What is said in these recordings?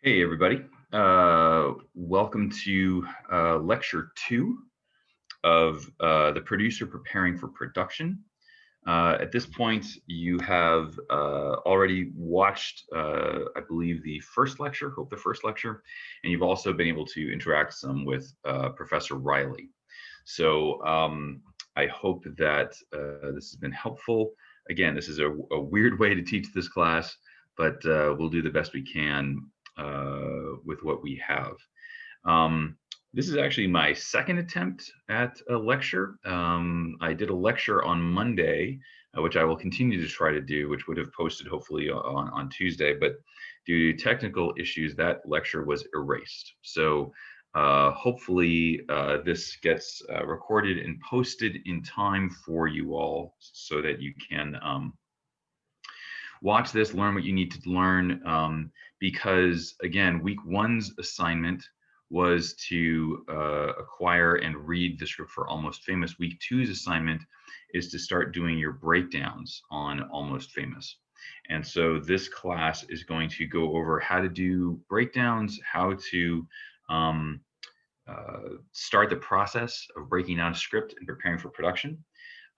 Hey, everybody. Welcome to lecture two of the producer preparing for production. At this point, you have already watched, I believe, the first lecture, hope the first lecture, and you've also been able to interact some with Professor Riley. So I hope that this has been helpful. Again, this is a weird way to teach this class, but we'll do the best we can with what we have. Um, this is actually my second attempt at a lecture. I did a lecture on Monday, which I will continue to try to do, which would have posted hopefully on Tuesday, but due to technical issues, that lecture was erased. So hopefully this gets recorded and posted in time for you all so that you can watch this, learn what you need to learn. Because again, week one's assignment was to acquire and read the script for Almost Famous. Week two's assignment is to start doing your breakdowns on Almost Famous. And so this class is going to go over how to do breakdowns, how to start the process of breaking down a script and preparing for production.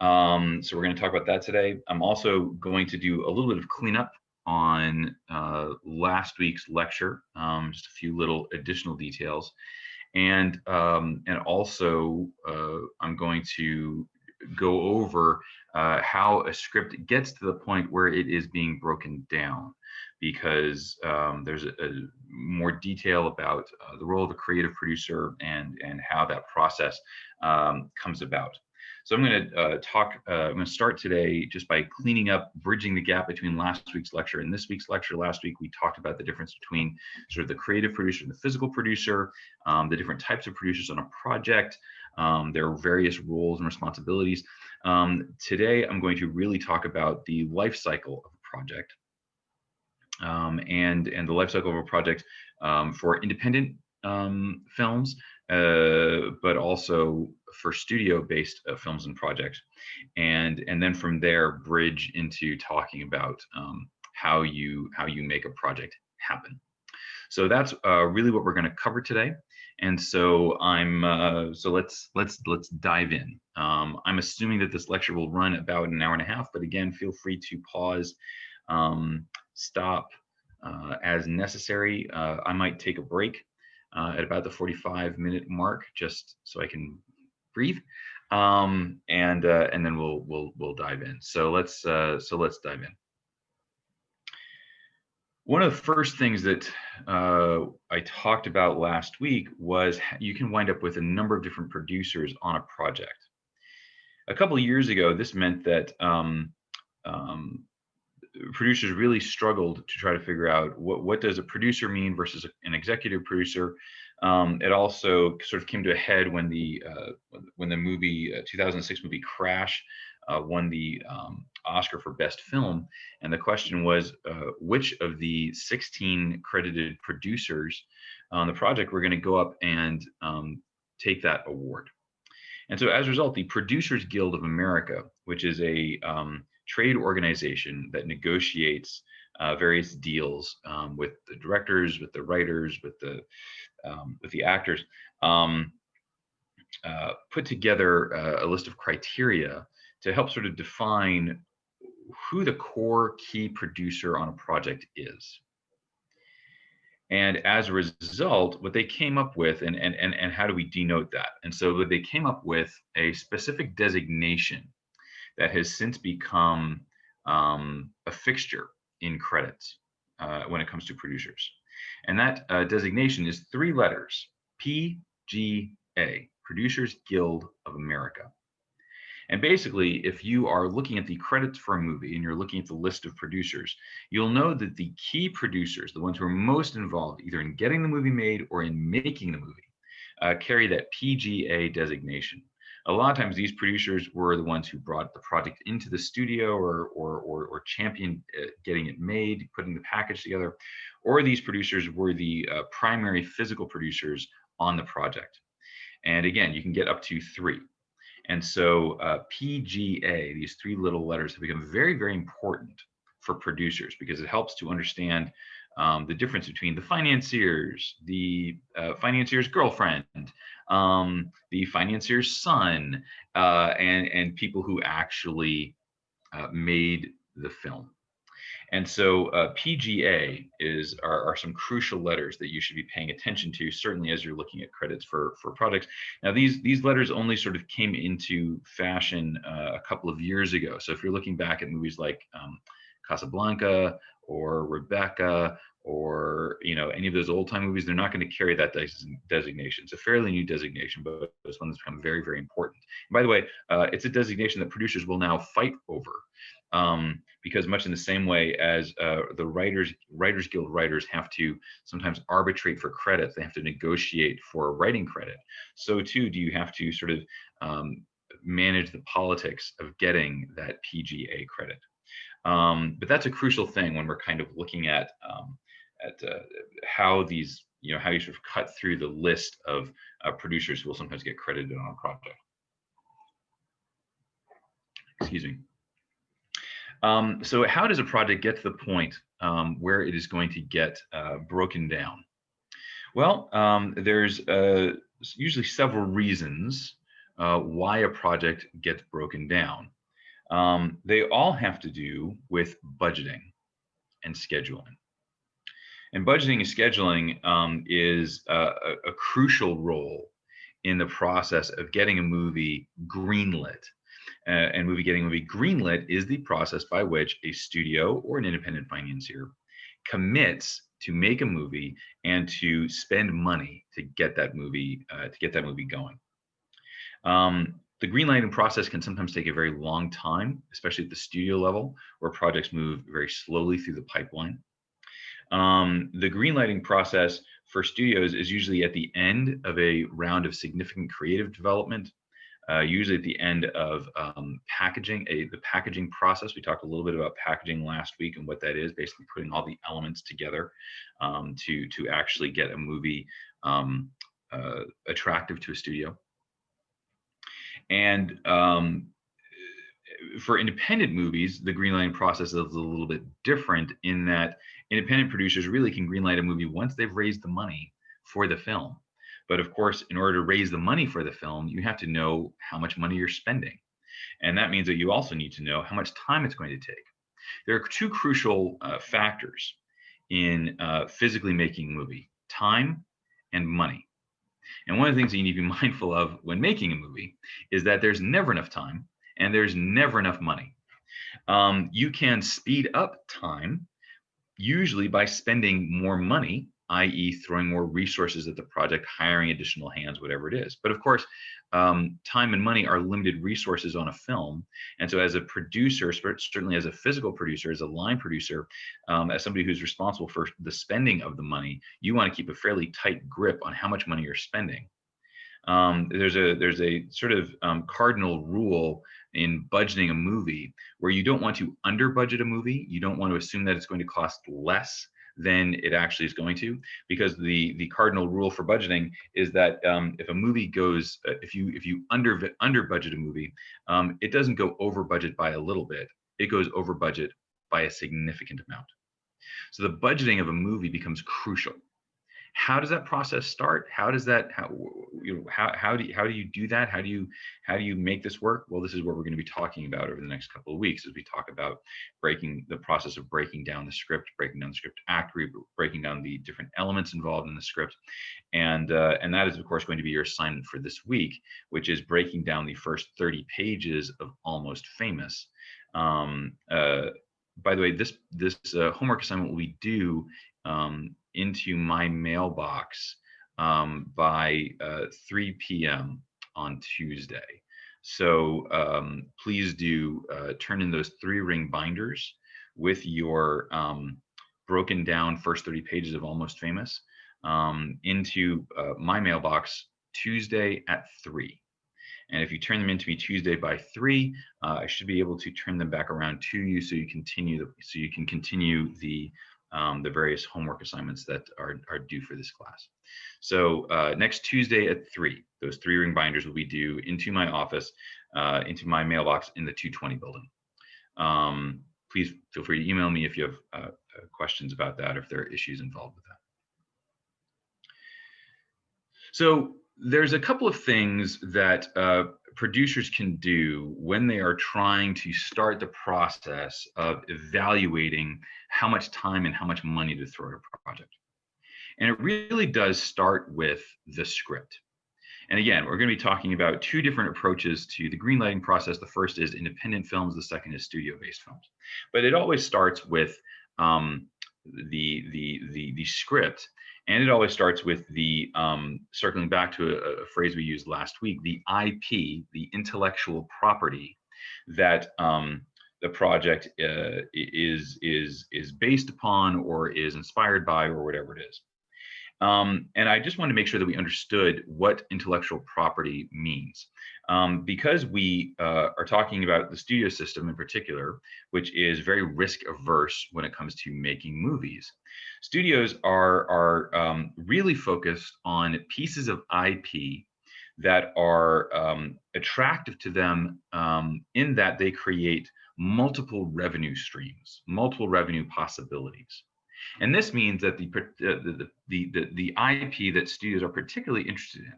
So we're going to talk about that today. I'm also going to do a little bit of cleanup on last week's lecture, just a few little additional details, and also I'm going to go over how a script gets to the point where it is being broken down, because there's a more detail about the role of a creative producer and how that process comes about. So I'm going to I'm going to start today just by cleaning up, bridging the gap between last week's lecture and this week's lecture. Last week, we talked about the difference between sort of the creative producer and the physical producer, the different types of producers on a project, their various roles and responsibilities. Today, I'm going to really talk about the life cycle of a project, and the life cycle of a project for independent films, but also for studio-based films and projects, and then from there bridge into talking about how you make a project happen. So that's really what we're going to cover today. And so let's dive in. I'm assuming that this lecture will run about an hour and a half, but again, feel free to pause, stop as necessary. I might take a break at about the 45-minute mark, just so I can breathe, and then we'll dive in. So let's dive in. One of the first things that I talked about last week was you can wind up with a number of different producers on a project. A couple of years ago, this meant that producers really struggled to try to figure out what does a producer mean versus an executive producer. It also sort of came to a head when the movie 2006 movie Crash won the Oscar for Best Film, and the question was which of the 16 credited producers on the project were going to go up and take that award. And so as a result, the Producers Guild of America, which is a trade organization that negotiates various deals with the directors, with the writers, with the actors, put together a list of criteria to help sort of define who the core key producer on a project is. And as a result, what they came up with, and how do we denote that? And so they came up with a specific designation that has since become a fixture in credits when it comes to producers. And that designation is three letters: PGA, Producers Guild of America. And basically, if you are looking at the credits for a movie and you're looking at the list of producers, you'll know that the key producers, the ones who are most involved either in getting the movie made or in making the movie, carry that PGA designation. A lot of times these producers were the ones who brought the project into the studio or championed getting it made, putting the package together, or these producers were the primary physical producers on the project. And again, you can get up to three. And so PGA, these three little letters, have become very, very important for producers because it helps to understand the difference between the financiers, the financier's girlfriend, the financier's son, and people who actually made the film. And so PGA are some crucial letters that you should be paying attention to, certainly as you're looking at credits for projects. Now, these letters only sort of came into fashion a couple of years ago. So if you're looking back at movies like Casablanca or Rebecca, or any of those old time movies, they're not going to carry that designation. It's a fairly new designation, but this one has become very, very important. And by the way, it's a designation that producers will now fight over. Because much in the same way as the Writers Guild writers have to sometimes arbitrate for credits, they have to negotiate for a writing credit. So too, do you have to sort of manage the politics of getting that PGA credit. But that's a crucial thing when we're kind of looking at how these, how you sort of cut through the list of producers who will sometimes get credited on a project. Excuse me. So how does a project get to the point where it is going to get broken down? Well, there's usually several reasons why a project gets broken down. They all have to do with budgeting and scheduling. And budgeting and scheduling is a crucial role in the process of getting a movie greenlit. And getting a movie greenlit is the process by which a studio or an independent financier commits to make a movie and to spend money to get that movie going. The greenlighting process can sometimes take a very long time, especially at the studio level, where projects move very slowly through the pipeline. The greenlighting process for studios is usually at the end of a round of significant creative development, usually at the end of the packaging process. We talked a little bit about packaging last week and what that is, basically putting all the elements together to actually get a movie attractive to a studio. And for independent movies, the greenlighting process is a little bit different in that independent producers really can greenlight a movie once they've raised the money for the film. But of course, in order to raise the money for the film, you have to know how much money you're spending. And that means that you also need to know how much time it's going to take. There are two crucial factors in physically making a movie: time and money. And one of the things that you need to be mindful of when making a movie is that there's never enough time and there's never enough money. You can speed up time, usually by spending more money, i.e. throwing more resources at the project, hiring additional hands, whatever it is. But of course, time and money are limited resources on a film. And so as a producer, certainly as a physical producer, as a line producer, as somebody who's responsible for the spending of the money, you want to keep a fairly tight grip on how much money you're spending. There's a sort of cardinal rule in budgeting a movie where you don't want to under budget a movie. You don't want to assume that it's going to cost less than it actually is going to, because the cardinal rule for budgeting is that if a movie goes, if you under budget a movie, it doesn't go over budget by a little bit. It goes over budget by a significant amount. So the budgeting of a movie becomes crucial. How does that process start? How do you do that? How do you make this work? Well, this is what we're going to be talking about over the next couple of weeks as we talk about the process of breaking down the script act, breaking down the different elements involved in the script, and that is of course going to be your assignment for this week, which is breaking down the first 30 pages of Almost Famous. By the way, this homework assignment will be due into my mailbox by 3 p.m. on Tuesday. So please do turn in those 3-ring binders with your broken down first 30 pages of Almost Famous into my mailbox Tuesday at 3. And if you turn them into me Tuesday by 3, I should be able to turn them back around to you so you can continue the various homework assignments that are due for this class. So next Tuesday at 3, those 3-ring binders will be due into my office, into my mailbox in the 220 building. Please feel free to email me if you have questions about that, if there are issues involved with that. So there's a couple of things that producers can do when they are trying to start the process of evaluating how much time and how much money to throw at a project. And it really does start with the script. And again, we're going to be talking about two different approaches to the greenlighting process. The first is independent films, the second is studio-based films. But it always starts with the script, and it always starts with the circling back to a phrase we used last week, the IP, the intellectual property that the project is based upon or is inspired by or whatever it is. And I just wanted to make sure that we understood what intellectual property means. Because we are talking about the studio system in particular, which is very risk averse when it comes to making movies. Studios are really focused on pieces of IP that are attractive to them in that they create multiple revenue streams, multiple revenue possibilities. And this means that the IP that studios are particularly interested in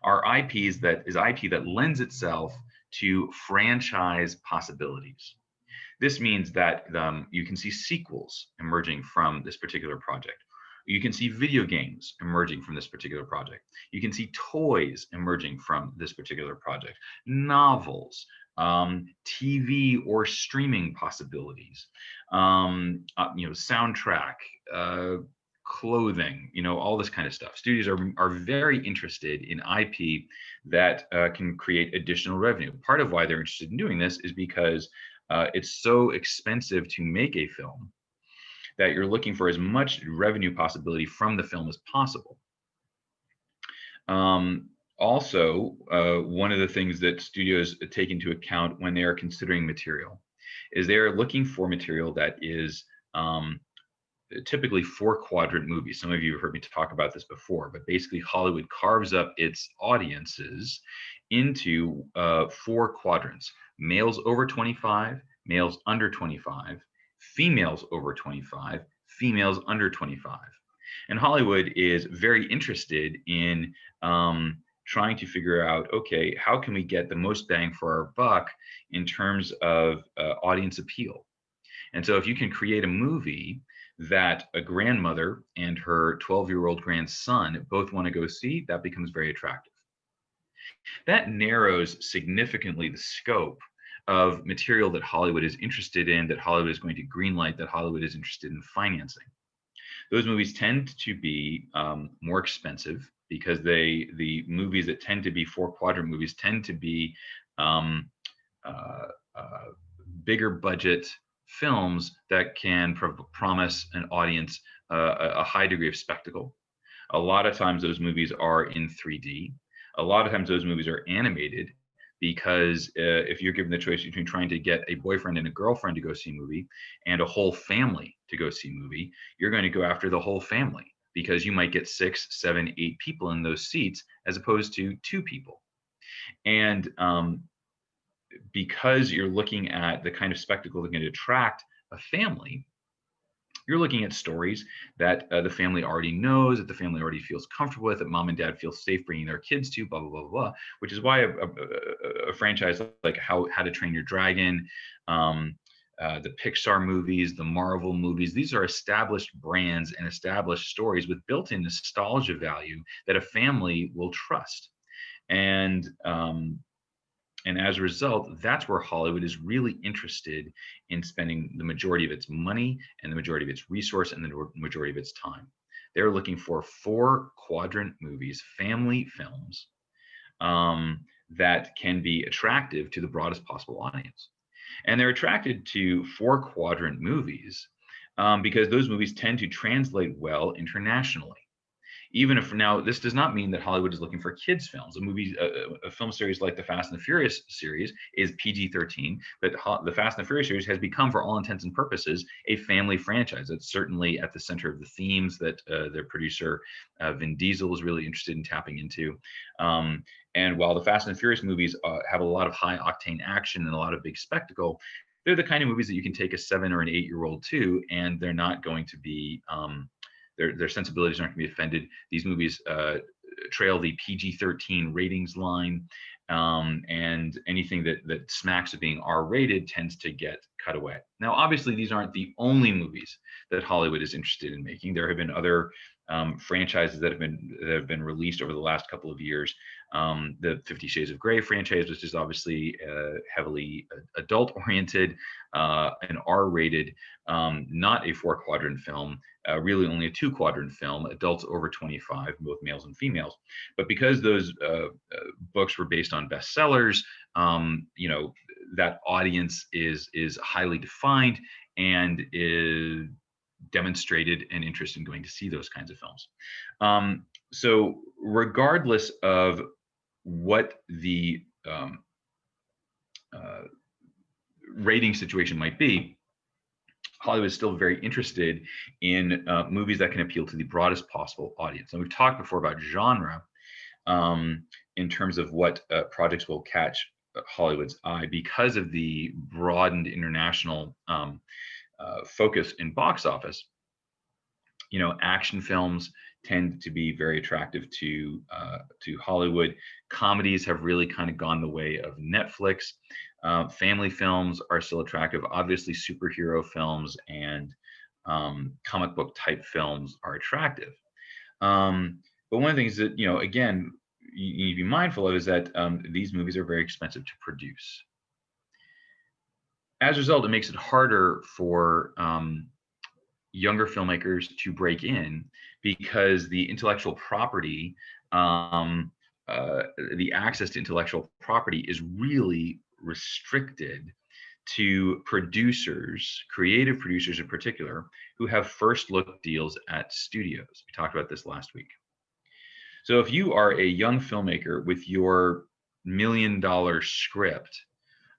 are IP that lends itself to franchise possibilities. This means that you can see sequels emerging from this particular project. You can see video games emerging from this particular project. You can see toys emerging from this particular project, novels, TV or streaming possibilities, soundtrack, clothing, all this kind of stuff. Studios are very interested in IP that can create additional revenue. Part of why they're interested in doing this is because it's so expensive to make a film that you're looking for as much revenue possibility from the film as possible. Also, one of the things that studios take into account when they are considering material is they are looking for material that is typically 4-quadrant movies. Some of you have heard me talk about this before, but basically Hollywood carves up its audiences into 4 quadrants: males over 25, males under 25, females over 25, females under 25. And Hollywood is very interested in trying to figure out, okay, how can we get the most bang for our buck in terms of audience appeal? And so if you can create a movie that a grandmother and her 12-year-old grandson both want to go see, that becomes very attractive. That narrows significantly the scope of material that Hollywood is interested in, that Hollywood is going to greenlight, that Hollywood is interested in financing. Those movies tend to be more expensive because the movies that tend to be 4-quadrant movies tend to be bigger budget films that can promise an audience a high degree of spectacle. A lot of times those movies are in 3D. A lot of times those movies are animated, because if you're given the choice between trying to get a boyfriend and a girlfriend to go see a movie and a whole family to go see a movie, you're going to go after the whole family, because you might get 6, 7, 8 people in those seats as opposed to 2 people. And because you're looking at the kind of spectacle that can attract a family, you're looking at stories that the family already knows, that the family already feels comfortable with, that mom and dad feel safe bringing their kids to, blah, blah, blah, blah, which is why a franchise like How to Train Your Dragon, the Pixar movies, the Marvel movies, these are established brands and established stories with built-in nostalgia value that a family will trust. And as a result, that's where Hollywood is really interested in spending the majority of its money and the majority of its resource and the majority of its time. They're looking for 4-quadrant movies, family films, that can be attractive to the broadest possible audience. And they're attracted to 4-quadrant movies because those movies tend to translate well internationally. Even if now, this does not mean that Hollywood is looking for kids films. A film series like the Fast and the Furious series is PG-13, but the Fast and the Furious series has become, for all intents and purposes, a family franchise. It's certainly at the center of the themes that their producer, Vin Diesel, is really interested in tapping into. And while the Fast and the Furious movies have a lot of high octane action and a lot of big spectacle, they're the kind of movies that you can take a 7 or an 8-year-old to, and they're not going to be their sensibilities aren't going to be offended. These movies trail the PG-13 ratings line, and anything that smacks of being R-rated tends to get cut away. Now, obviously, these aren't the only movies that Hollywood is interested in making. There have been other franchises that have been released over the last couple of years. The 50 Shades of Grey franchise, which is obviously heavily adult-oriented, an R-rated, not a 4-quadrant film, really only a 2-quadrant film, adults over 25, both males and females. But because those books were based on bestsellers, that audience is highly defined and is demonstrated an interest in going to see those kinds of films. So regardless of what the rating situation might be, Hollywood is still very interested in movies that can appeal to the broadest possible audience. And we've talked before about genre in terms of what projects will catch Hollywood's eye because of the broadened international focus in box office. Action films tend to be very attractive to Hollywood. Comedies have really kind of gone the way of Netflix. Family films are still attractive. Obviously, superhero films and comic book type films are attractive. But one of the things that, again, you need to be mindful of is that these movies are very expensive to produce. As a result, it makes it harder for younger filmmakers to break in because the intellectual property, the access to intellectual property is really restricted to producers, creative producers in particular, who have first look deals at studios. We talked about this last week. So if you are a young filmmaker with your $1 million script,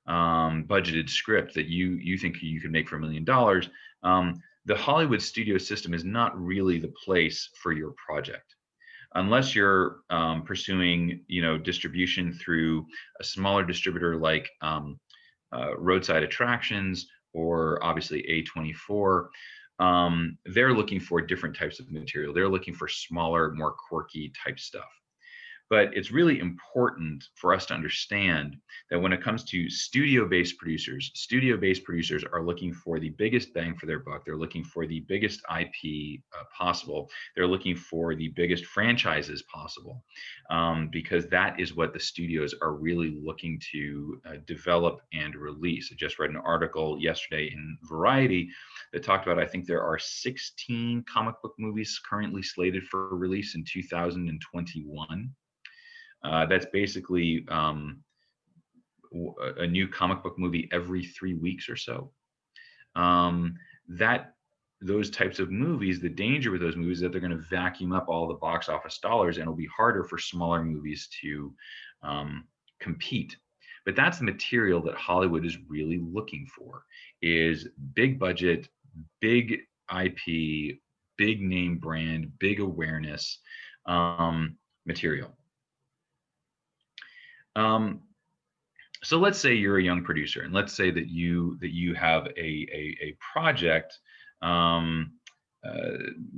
budgeted script that you think you can make for $1 million, the Hollywood studio system is not really the place for your project, unless you're pursuing, distribution through a smaller distributor like Roadside Attractions or obviously A24. They're looking for different types of material. They're looking for smaller, more quirky type stuff. But it's really important for us to understand that when it comes to studio-based producers are looking for the biggest bang for their buck. They're looking for the biggest IP possible. They're looking for the biggest franchises possible, because that is what the studios are really looking to develop and release. I just read an article yesterday in Variety that talked about, I think there are 16 comic book movies currently slated for release in 2021. That's basically a new comic book movie every 3 weeks or so. Those types of movies, the danger with those movies is that they're going to vacuum up all the box office dollars, and it'll be harder for smaller movies to compete. But that's the material that Hollywood is really looking for: is big budget, big IP, big name brand, big awareness material. So let's say you're a young producer, and let's say that you have a project.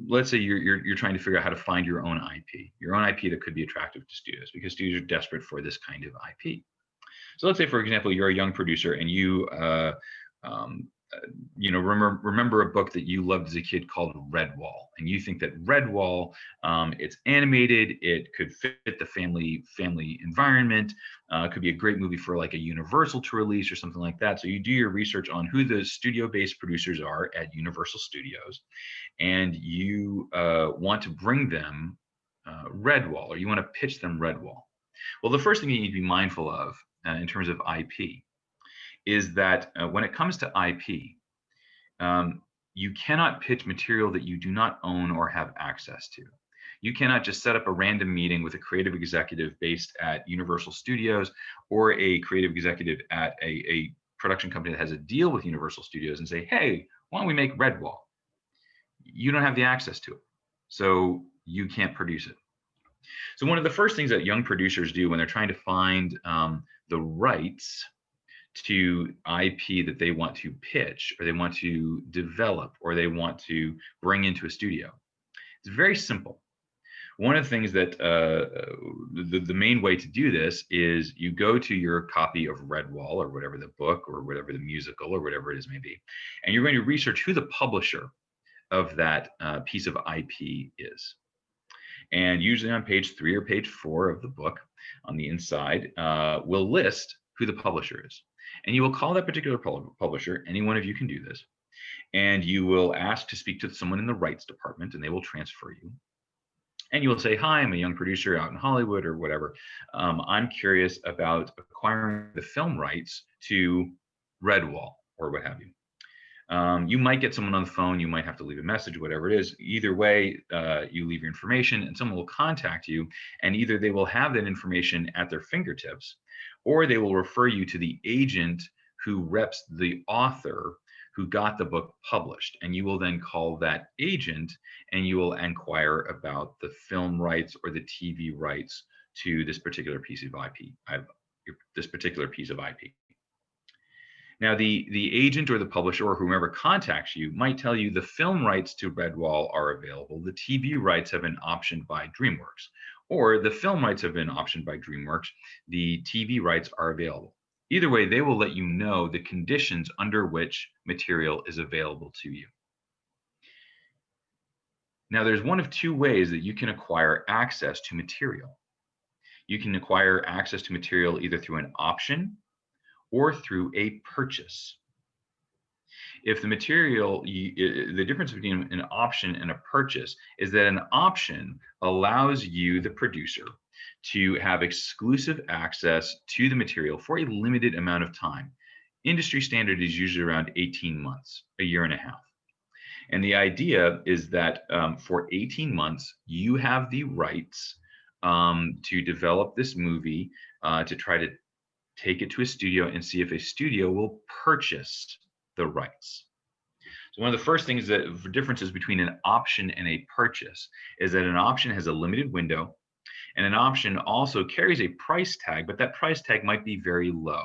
Let's say you're trying to figure out how to find your own IP that could be attractive to studios, because studios are desperate for this kind of IP. So let's say, for example, you're a young producer and you remember a book that you loved as a kid called Redwall, and you think that Redwall, it's animated, it could fit the family environment, could be a great movie for like a Universal to release or something like that. So you do your research on who the studio-based producers are at Universal Studios, and you want to bring them Redwall, or you want to pitch them Redwall. Well, the first thing you need to be mindful of in terms of IP is that when it comes to IP, you cannot pitch material that you do not own or have access to. You cannot just set up a random meeting with a creative executive based at Universal Studios or a creative executive at a production company that has a deal with Universal Studios and say, hey, why don't we make Redwall? You don't have the access to it, so you can't produce it. So one of the first things that young producers do when they're trying to find the rights to IP that they want to pitch, or they want to develop, or they want to bring into a studio? It's very simple. One of the things that the main way to do this is you go to your copy of Redwall, or whatever the book, or whatever the musical, or whatever it is may be, and you're going to research who the publisher of that piece of IP is. And usually on page 3 or page 4 of the book, on the inside, will list who the publisher is. And you will call that particular publisher. Any one of you can do this. And you will ask to speak to someone in the rights department, and they will transfer you. And you will say, hi, I'm a young producer out in Hollywood or whatever. I'm curious about acquiring the film rights to Redwall or what have you. You might get someone on the phone, you might have to leave a message, whatever it is. Either way, you leave your information and someone will contact you, and either they will have that information at their fingertips, or they will refer you to the agent who reps the author who got the book published. And you will then call that agent and you will inquire about the film rights or the TV rights to this particular piece of IP, this particular piece of IP. Now, the agent or the publisher or whomever contacts you might tell you the film rights to Redwall are available, the TV rights have been optioned by DreamWorks, or the film rights have been optioned by DreamWorks, the TV rights are available. Either way, they will let you know the conditions under which material is available to you. Now, there's one of two ways that you can acquire access to material. You can acquire access to material either through an option or through a purchase. If the material, the difference between an option and a purchase is that an option allows you, the producer, to have exclusive access to the material for a limited amount of time. Industry standard is usually around 18 months, a year and a half. And the idea is that for 18 months, you have the rights to develop this movie, to try to take it to a studio and see if a studio will purchase the rights. So one of the first things that differences between an option and a purchase is that an option has a limited window, and an option also carries a price tag, but that price tag might be very low.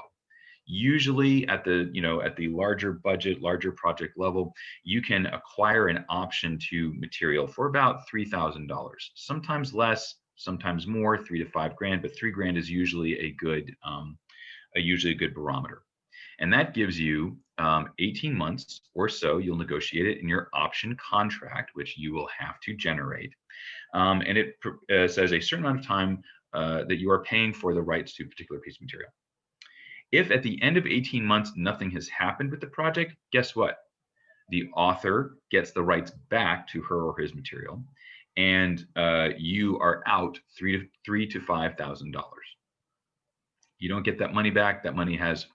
Usually at the, at the larger budget, larger project level, you can acquire an option to material for about $3,000, sometimes less, sometimes more, 3 to 5 grand, but 3 grand is usually a good barometer. And that gives you 18 months or so. You'll negotiate it in your option contract, which you will have to generate. And it says a certain amount of time that you are paying for the rights to a particular piece of material. If at the end of 18 months, nothing has happened with the project, guess what? The author gets the rights back to her or his material, and you are out $3,000 to $5,000. You don't get that money back. That money has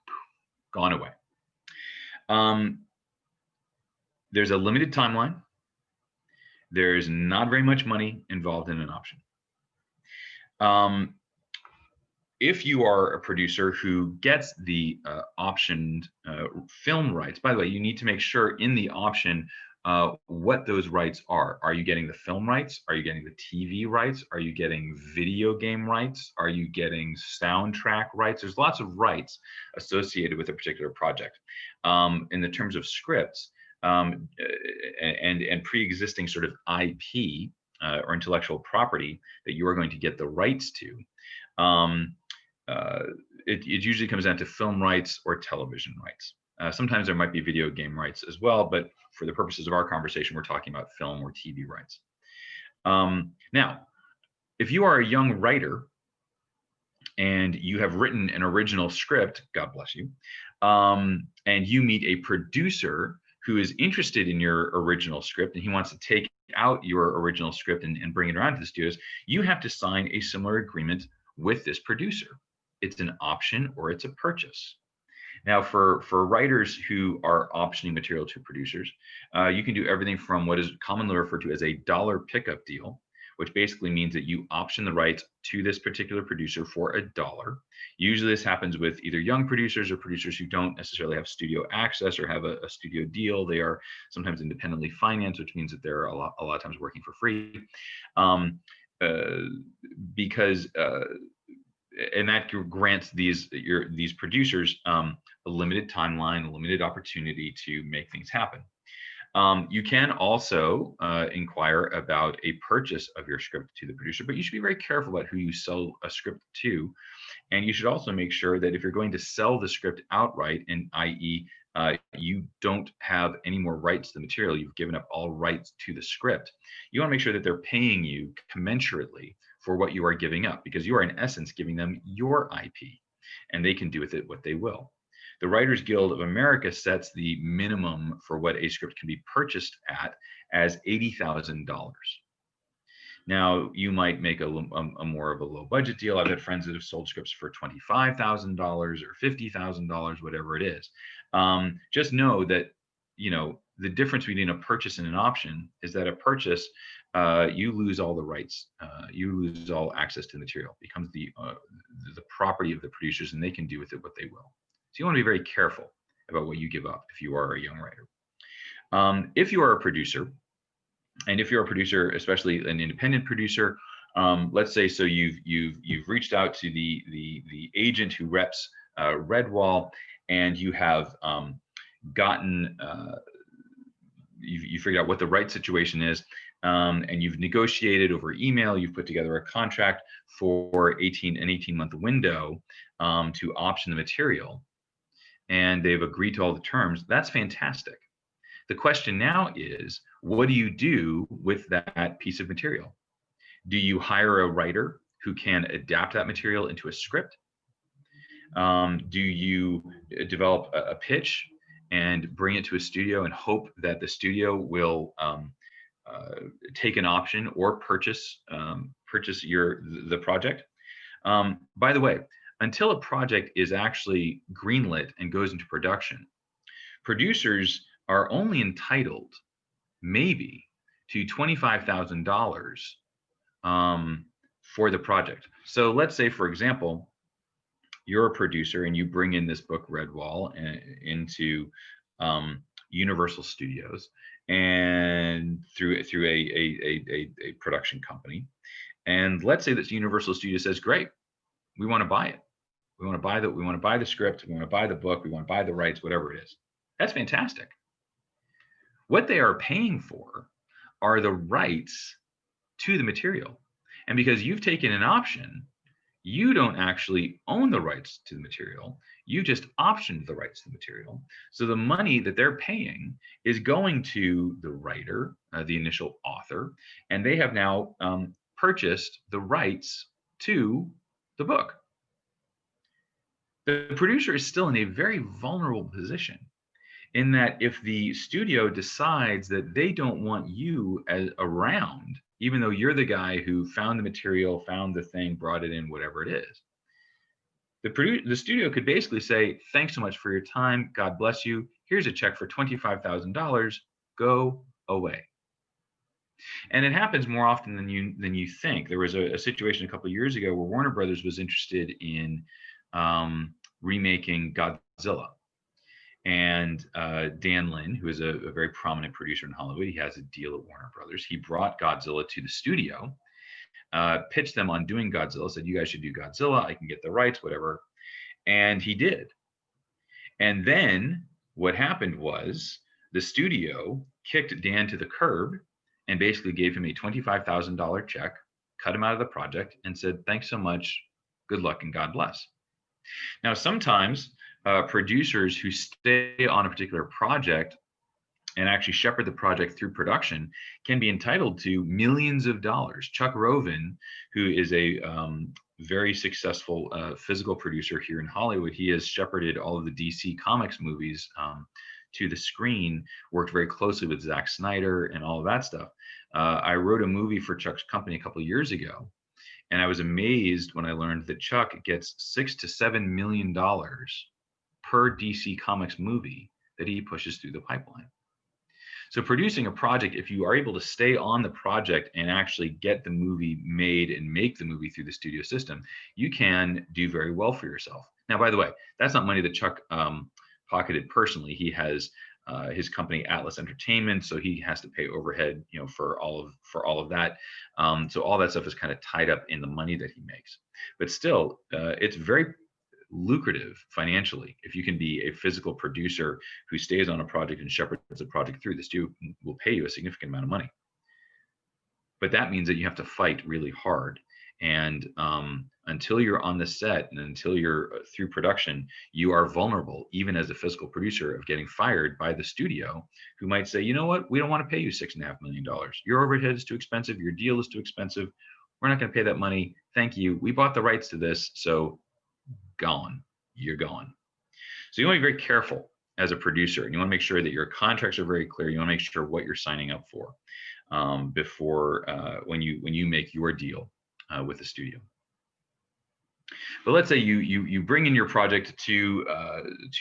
gone away. There's a limited timeline. There's not very much money involved in an option. If you are a producer who gets the optioned film rights, by the way, you need to make sure in the option what those rights are. Are you getting the film rights? Are you getting the TV rights? Are you getting video game rights? Are you getting soundtrack rights? There's lots of rights associated with a particular project. In the terms of scripts and pre-existing sort of IP or intellectual property that you are going to get the rights to, it usually comes down to film rights or television rights. Sometimes there might be video game rights as well, but for the purposes of our conversation, we're talking about film or TV rights. Now, if you are a young writer and you have written an original script, God bless you, and you meet a producer who is interested in your original script and he wants to take out your original script and bring it around to the studios, you have to sign a similar agreement with this producer. It's an option or it's a purchase. Now, for writers who are optioning material to producers, you can do everything from what is commonly referred to as a dollar pickup deal, which basically means that you option the rights to this particular producer for $1. Usually this happens with either young producers or producers who don't necessarily have studio access or have a studio deal. They are sometimes independently financed, which means that they're a lot of times working for free. And that grants these producers a limited timeline, a limited opportunity to make things happen. You can also inquire about a purchase of your script to the producer, but you should be very careful about who you sell a script to. And you should also make sure that if you're going to sell the script outright, and i.e., you don't have any more rights to the material, you've given up all rights to the script, you want to make sure that they're paying you commensurately for what you are giving up, because you are in essence giving them your IP, and they can do with it what they will. The Writers Guild of America sets the minimum for what a script can be purchased at as $80,000. Now, you might make a more of a low budget deal. I've had friends that have sold scripts for $25,000 or $50,000, whatever it is. Just know that, the difference between a purchase and an option is that a purchase, you lose all the rights. You lose all access to the material. It becomes the property of the producers, and they can do with it what they will. So you want to be very careful about what you give up if you are a young writer. If you are a producer, and if you're a producer, especially an independent producer, let's say, so you've reached out to the agent who reps Redwall, and you have gotten you figured out what the right situation is, and you've negotiated over email. You've put together a contract for an 18-month window to option the material, and they've agreed to all the terms. That's fantastic. The question now is, what do you do with that piece of material? Do you hire a writer who can adapt that material into a script? Do you develop a pitch and bring it to a studio and hope that the studio will take an option or purchase the project? By the way, until a project is actually greenlit and goes into production, producers are only entitled maybe to $25,000 for the project. So let's say, for example, you're a producer and you bring in this book Redwall into Universal Studios, and through a production company. And let's say that Universal Studios says, great, we want to buy it. We want to buy the script, we want to buy the book, we want to buy the rights, whatever it is. That's fantastic. What they are paying for are the rights to the material. And because you've taken an option, you don't actually own the rights to the material. You just optioned the rights to the material. So the money that they're paying is going to the writer, the initial author, and they have now purchased the rights to the book. The producer is still in a very vulnerable position, in that if the studio decides that they don't want you around, even though you're the guy who found the material, found the thing, brought it in, whatever it is, the studio could basically say, thanks so much for your time, God bless you, here's a check for $25,000, go away. And it happens more often than you think. There was a situation a couple of years ago where Warner Brothers was interested in remaking Godzilla. And Dan Lin, who is a very prominent producer in Hollywood, he has a deal at Warner Brothers. He brought Godzilla to the studio, pitched them on doing Godzilla, said, you guys should do Godzilla, I can get the rights, whatever. And he did. And then what happened was the studio kicked Dan to the curb and basically gave him a $25,000 check, cut him out of the project, and said, thanks so much, good luck, and God bless. Now, sometimes producers who stay on a particular project and actually shepherd the project through production can be entitled to millions of dollars. Chuck Roven, who is a very successful physical producer here in Hollywood, he has shepherded all of the DC Comics movies to the screen, worked very closely with Zack Snyder and all of that stuff. I wrote a movie for Chuck's company a couple of years ago, and I was amazed when I learned that Chuck gets $6 to $7 million per DC Comics movie that he pushes through the pipeline. So producing a project, if you are able to stay on the project and actually get the movie made and make the movie through the studio system, you can do very well for yourself. Now, by the way, that's not money that Chuck pocketed personally. He has his company Atlas Entertainment, so he has to pay overhead, for all of that. So all that stuff is kind of tied up in the money that he makes. But still, it's very lucrative financially if you can be a physical producer who stays on a project and shepherds a project through. The studio will pay you a significant amount of money, but that means that you have to fight really hard. And until you're on the set and until you're through production, you are vulnerable, even as a physical producer, of getting fired by the studio, who might say, you know what, we don't want to pay you $6.5 million. Your overhead is too expensive. Your deal is too expensive. We're not going to pay that money. Thank you. We bought the rights to this. So gone. You're gone. So you want to be very careful as a producer, and you want to make sure that your contracts are very clear. You want to make sure what you're signing up for before when you make your deal with the studio. But let's say you bring in your project to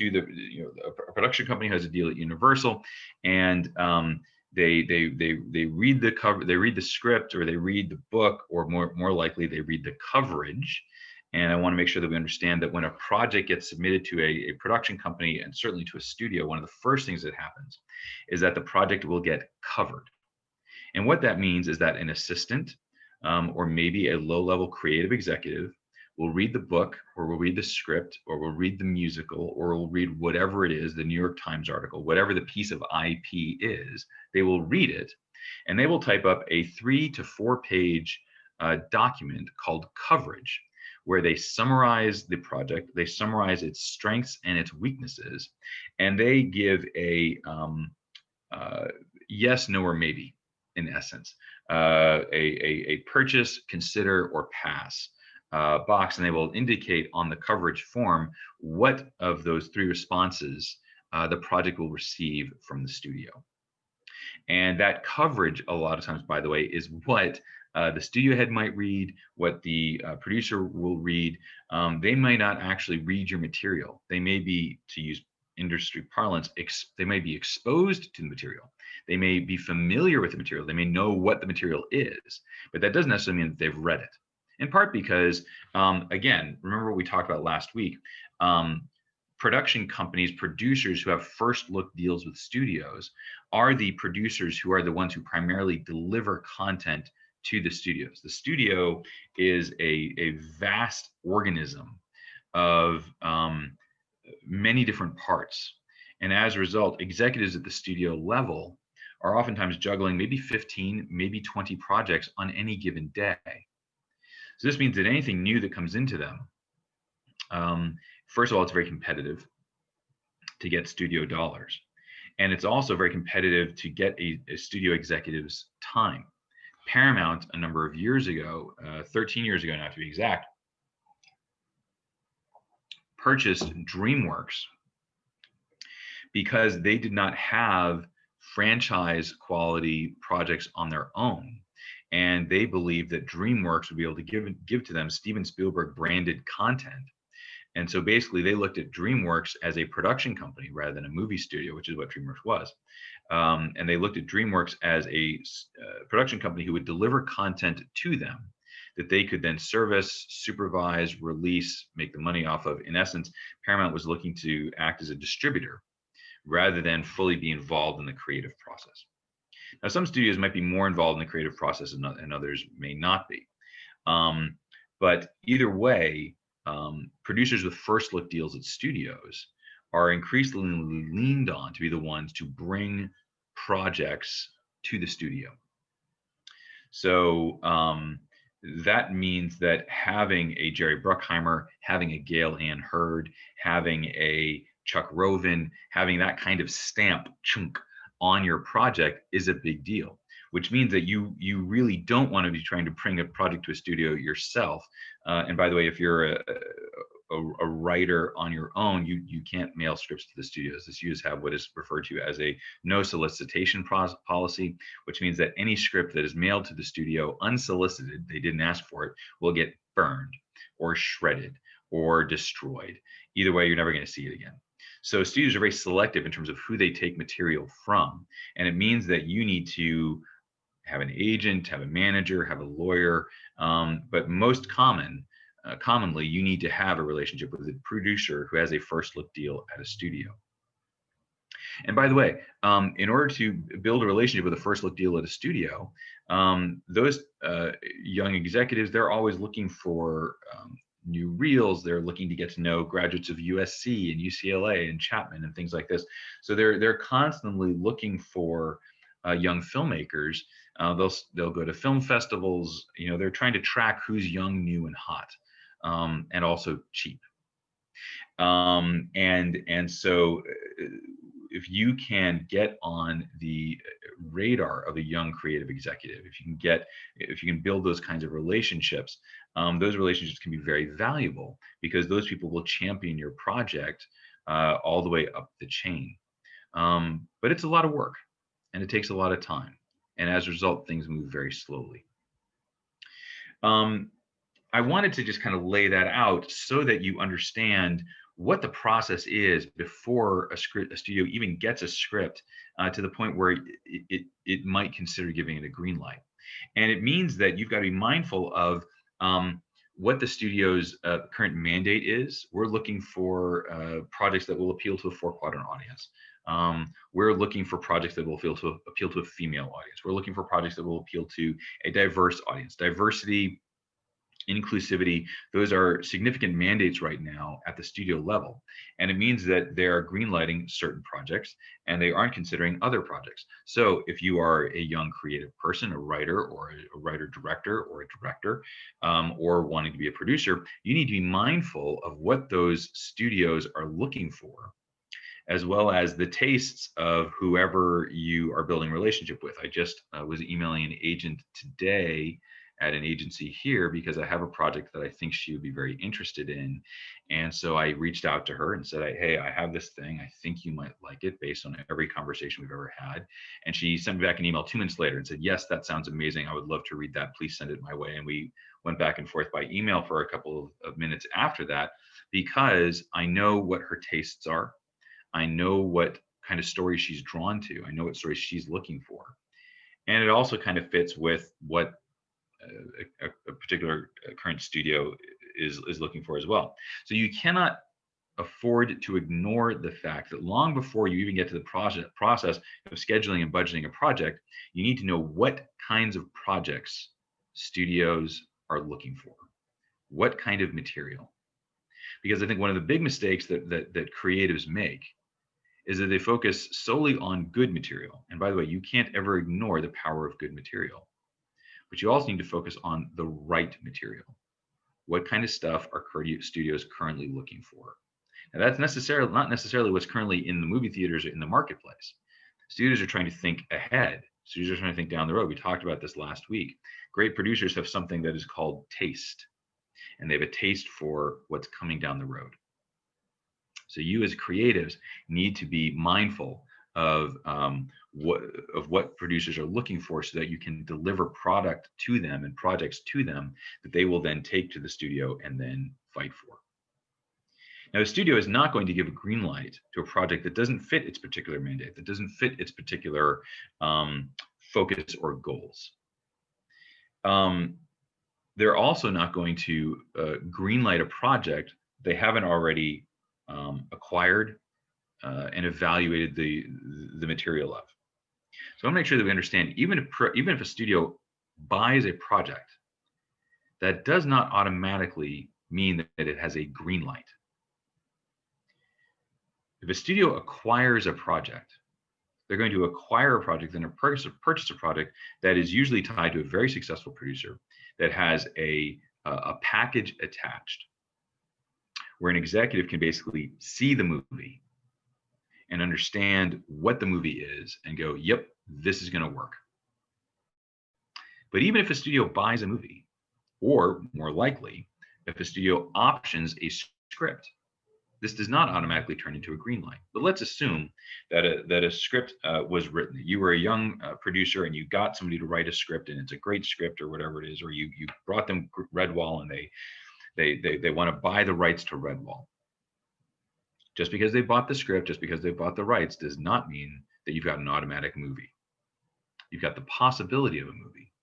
the a production company who has a deal at Universal, and they read the cover, they read the script, or they read the book, or more likely they read the coverage. And I want to make sure that we understand that when a project gets submitted to a production company, and certainly to a studio, one of the first things that happens is that the project will get covered. And what that means is that an assistant or maybe a low-level creative executive will read the book, or will read the script, or will read the musical, or will read whatever it is, the New York Times article, whatever the piece of IP is. They will read it, and they will type up a 3 to 4 page document called coverage, where they summarize the project, they summarize its strengths and its weaknesses, and they give a yes, no, or maybe, in essence, a purchase, consider, or pass box, and they will indicate on the coverage form what of those 3 responses the project will receive from the studio. And that coverage, a lot of times, by the way, is what the studio head might read, what the producer will read. They might not actually read your material. They may be, to use industry parlance, they may be exposed to the material. They may be familiar with the material. They may know what the material is, but that doesn't necessarily mean that they've read it. In part because, again, remember what we talked about last week, production companies, producers who have first look deals with studios are the producers who are the ones who primarily deliver content to the studios. The studio is a vast organism of many different parts. And as a result, executives at the studio level are oftentimes juggling maybe 15, maybe 20 projects on any given day. So this means that anything new that comes into them, first of all, it's very competitive to get studio dollars. And it's also very competitive to get a studio executive's time. Paramount, a number of years ago, 13 years ago now to be exact, purchased DreamWorks because they did not have franchise quality projects on their own. And they believed that DreamWorks would be able to give to them Steven Spielberg branded content. And so basically they looked at DreamWorks as a production company rather than a movie studio, which is what DreamWorks was. And they looked at DreamWorks as a production company who would deliver content to them that they could then service, supervise, release, make the money off of. In essence, Paramount was looking to act as a distributor rather than fully be involved in the creative process. Now, some studios might be more involved in the creative process and others may not be. But either way, producers with first look deals at studios are increasingly leaned on to be the ones to bring projects to the studio. So that means that having a Jerry Bruckheimer, having a Gail Ann Hurd, having a Chuck Roven, having that kind of stamp chunk on your project is a big deal, which means that you really don't want to be trying to bring a project to a studio yourself. And by the way, if you're a writer on your own, you can't mail scripts to the studios. The studios have what is referred to as a no solicitation policy, which means that any script that is mailed to the studio unsolicited, they didn't ask for it, will get burned or shredded or destroyed. Either way, you're never going to see it again. So studios are very selective in terms of who they take material from. And it means that you need to have an agent, have a manager, have a lawyer, but most commonly, you need to have a relationship with a producer who has a first look deal at a studio. And by the way, in order to build a relationship with a first look deal at a studio, those young executives, they're always looking for new reels. They're looking to get to know graduates of USC and UCLA and Chapman and things like this. So they're constantly looking for young filmmakers. They'll go to film festivals. You know, they're trying to track who's young, new, and hot, and also cheap. And so if you can get on the radar of a young creative executive, if you can build those kinds of relationships, those relationships can be very valuable because those people will champion your project all the way up the chain. But it's a lot of work and it takes a lot of time. And as a result, things move very slowly. I wanted to just kind of lay that out so that you understand what the process is before a studio even gets a script to the point where it might consider giving it a green light. And it means that you've got to be mindful of what the studio's current mandate is. We're looking for projects that will appeal to a 4-quadrant audience. We're looking for projects that will appeal to a female audience. We're looking for projects that will appeal to a diverse audience. Diversity, inclusivity, those are significant mandates right now at the studio level. And it means that they are greenlighting certain projects and they aren't considering other projects. So if you are a young creative person, a writer or a writer director or a director, or wanting to be a producer, you need to be mindful of what those studios are looking for, as well as the tastes of whoever you are building a relationship with. I just was emailing an agent today at an agency here because I have a project that I think she would be very interested in. And so I reached out to her and said, hey, I have this thing. I think you might like it based on every conversation we've ever had. And she sent me back an email 2 minutes later and said, yes, that sounds amazing. I would love to read that. Please send it my way. And we went back and forth by email for a couple of minutes after that, because I know what her tastes are. I know what kind of story she's drawn to. I know what stories she's looking for. And it also kind of fits with what a particular current studio is looking for as well. So you cannot afford to ignore the fact that long before you even get to the process of scheduling and budgeting a project, you need to know what kinds of projects studios are looking for, what kind of material. Because I think one of the big mistakes that creatives make is that they focus solely on good material. And by the way, you can't ever ignore the power of good material. But you also need to focus on the right material. What kind of stuff are studios currently looking for? Now, that's not necessarily what's currently in the movie theaters or in the marketplace. Studios are trying to think ahead. Studios are trying to think down the road. We talked about this last week. Great producers have something that is called taste, and they have a taste for what's coming down the road. So you as creatives need to be mindful of what producers are looking for, so that you can deliver product to them and projects to them that they will then take to the studio and then fight for. Now, the studio is not going to give a green light to a project that doesn't fit its particular mandate, that doesn't fit its particular focus or goals. They're also not going to green light a project they haven't already acquired and evaluated the material of. So I want to make sure that we understand, even if a studio buys a project, that does not automatically mean that it has a green light. If a studio acquires a project, they're going to acquire a project and purchase a project that is usually tied to a very successful producer that has a package attached, where an executive can basically see the movie and understand what the movie is and go, yep, this is going to work. But even if a studio buys a movie, or more likely, if a studio options a script, this does not automatically turn into a green light. But let's assume that a script was written. You were a young producer and you got somebody to write a script, and it's a great script or whatever it is, or you brought them Redwall and they want to buy the rights to Redwall. Just because they bought the script, just because they bought the rights, does not mean that you've got an automatic movie. You've got the possibility of a movie.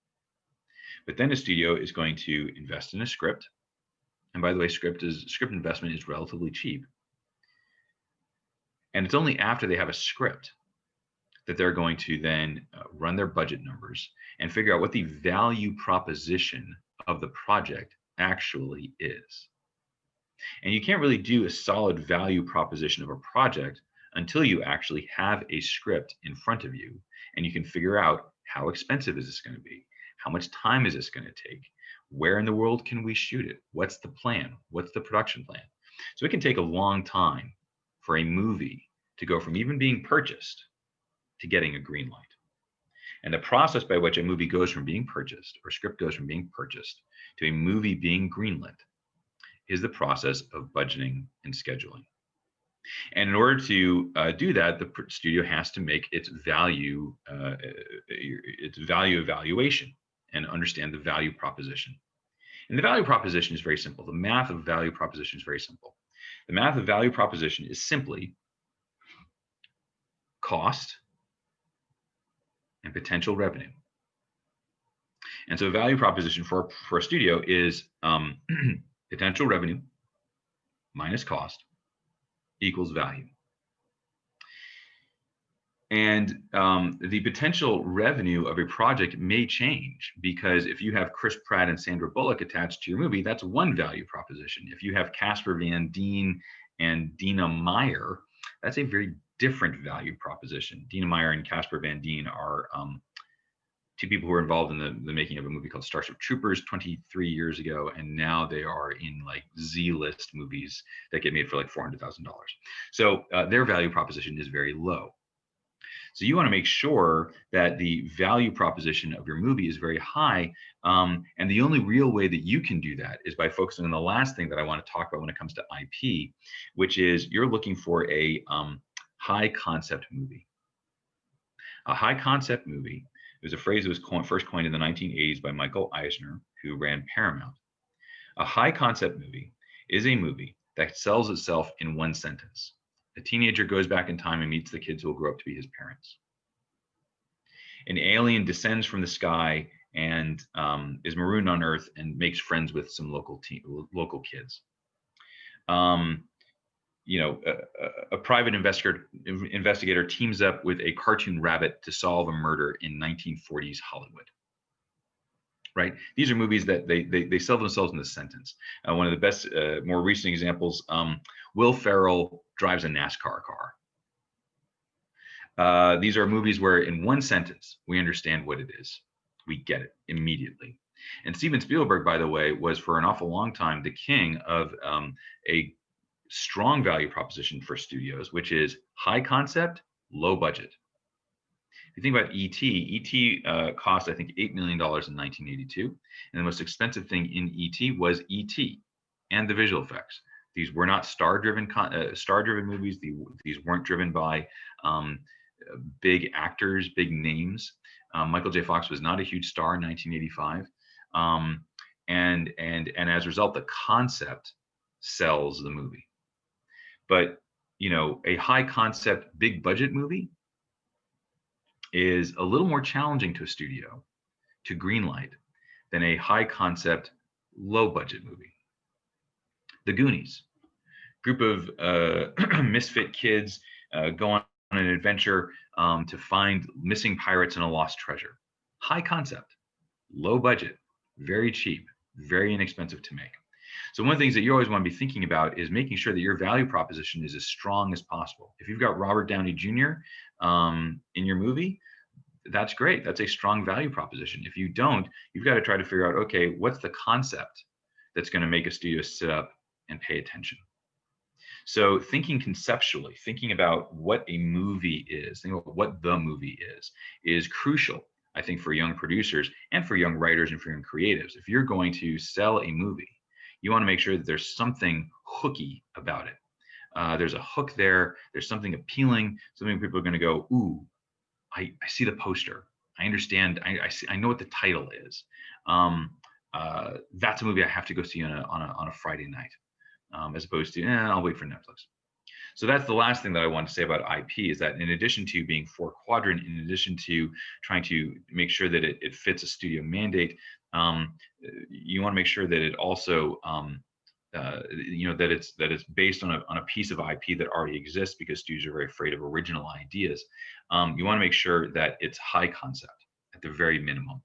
But then a studio is going to invest in a script. And by the way, script investment is relatively cheap. And it's only after they have a script that they're going to then run their budget numbers and figure out what the value proposition of the project actually is. And you can't really do a solid value proposition of a project until you actually have a script in front of you and you can figure out how expensive is this going to be? How much time is this going to take? Where in the world can we shoot it? What's the plan? What's the production plan? So it can take a long time for a movie to go from even being purchased to getting a green light. And the process by which a movie goes from being purchased or script goes from being purchased to a movie being greenlit is the process of budgeting and scheduling. And in order to do that, the studio has to make its value evaluation and understand the value proposition. And the value proposition is very simple. The math of value proposition is very simple. The math of value proposition is simply cost and potential revenue. And so value proposition for a studio is potential revenue minus cost equals value. And the potential revenue of a project may change because if you have Chris Pratt and Sandra Bullock attached to your movie, that's one value proposition. If you have Casper Van Dien and Dina Meyer, that's a very different value proposition. Dina Meyer and Casper Van Dien are two people who were involved in the making of a movie called Starship Troopers 23 years ago, and now they are in like Z-list movies that get made for like $400,000. So their value proposition is very low. So you want to make sure that the value proposition of your movie is very high. And the only real way that you can do that is by focusing on the last thing that I want to talk about when it comes to IP, which is you're looking for a high concept movie. A high concept movie is a phrase that was first coined in the 1980s by Michael Eisner, who ran Paramount. A high concept movie is a movie that sells itself in one sentence. A teenager goes back in time and meets the kids who will grow up to be his parents. An alien descends from the sky and is marooned on Earth and makes friends with some local kids. A private investigator teams up with a cartoon rabbit to solve a murder in 1940s Hollywood. Right? These are movies that they sell themselves in this sentence. One of the best, more recent examples, Will Ferrell drives a NASCAR car. These are movies where in one sentence, we understand what it is. We get it immediately. And Steven Spielberg, by the way, was for an awful long time the king of a strong value proposition for studios, which is high concept, low budget. If you think about E.T., E.T. Cost, I think, $8 million in 1982. And the most expensive thing in E.T. was E.T. and the visual effects. These were not star-driven movies. These weren't driven by big actors, big names. Michael J. Fox was not a huge star in 1985. And as a result, the concept sells the movie. But, a high concept, big budget movie is a little more challenging to a studio to greenlight than a high concept, low budget movie. The Goonies, group of misfit kids go on an adventure to find missing pirates and a lost treasure. High concept, low budget, very cheap, very inexpensive to make. So one of the things that you always want to be thinking about is making sure that your value proposition is as strong as possible. If you've got Robert Downey Jr. In your movie, that's great. That's a strong value proposition. If you don't, you've got to try to figure out, okay, what's the concept that's going to make a studio sit up and pay attention? So thinking conceptually, thinking about what a movie is, thinking about what the movie is crucial, I think, for young producers and for young writers and for young creatives. If you're going to sell a movie, you want to make sure that there's something hooky about it. There's a hook there. There's something appealing, something people are going to go, ooh, I see the poster. I understand. I know what the title is. That's a movie I have to go see on a Friday night, as opposed to, I'll wait for Netflix. So that's the last thing that I want to say about IP is that in addition to being 4-quadrant, in addition to trying to make sure that it fits a studio mandate, you want to make sure that it also that it's based on a piece of IP that already exists, because studios are very afraid of original ideas. You want to make sure that it's high concept at the very minimum,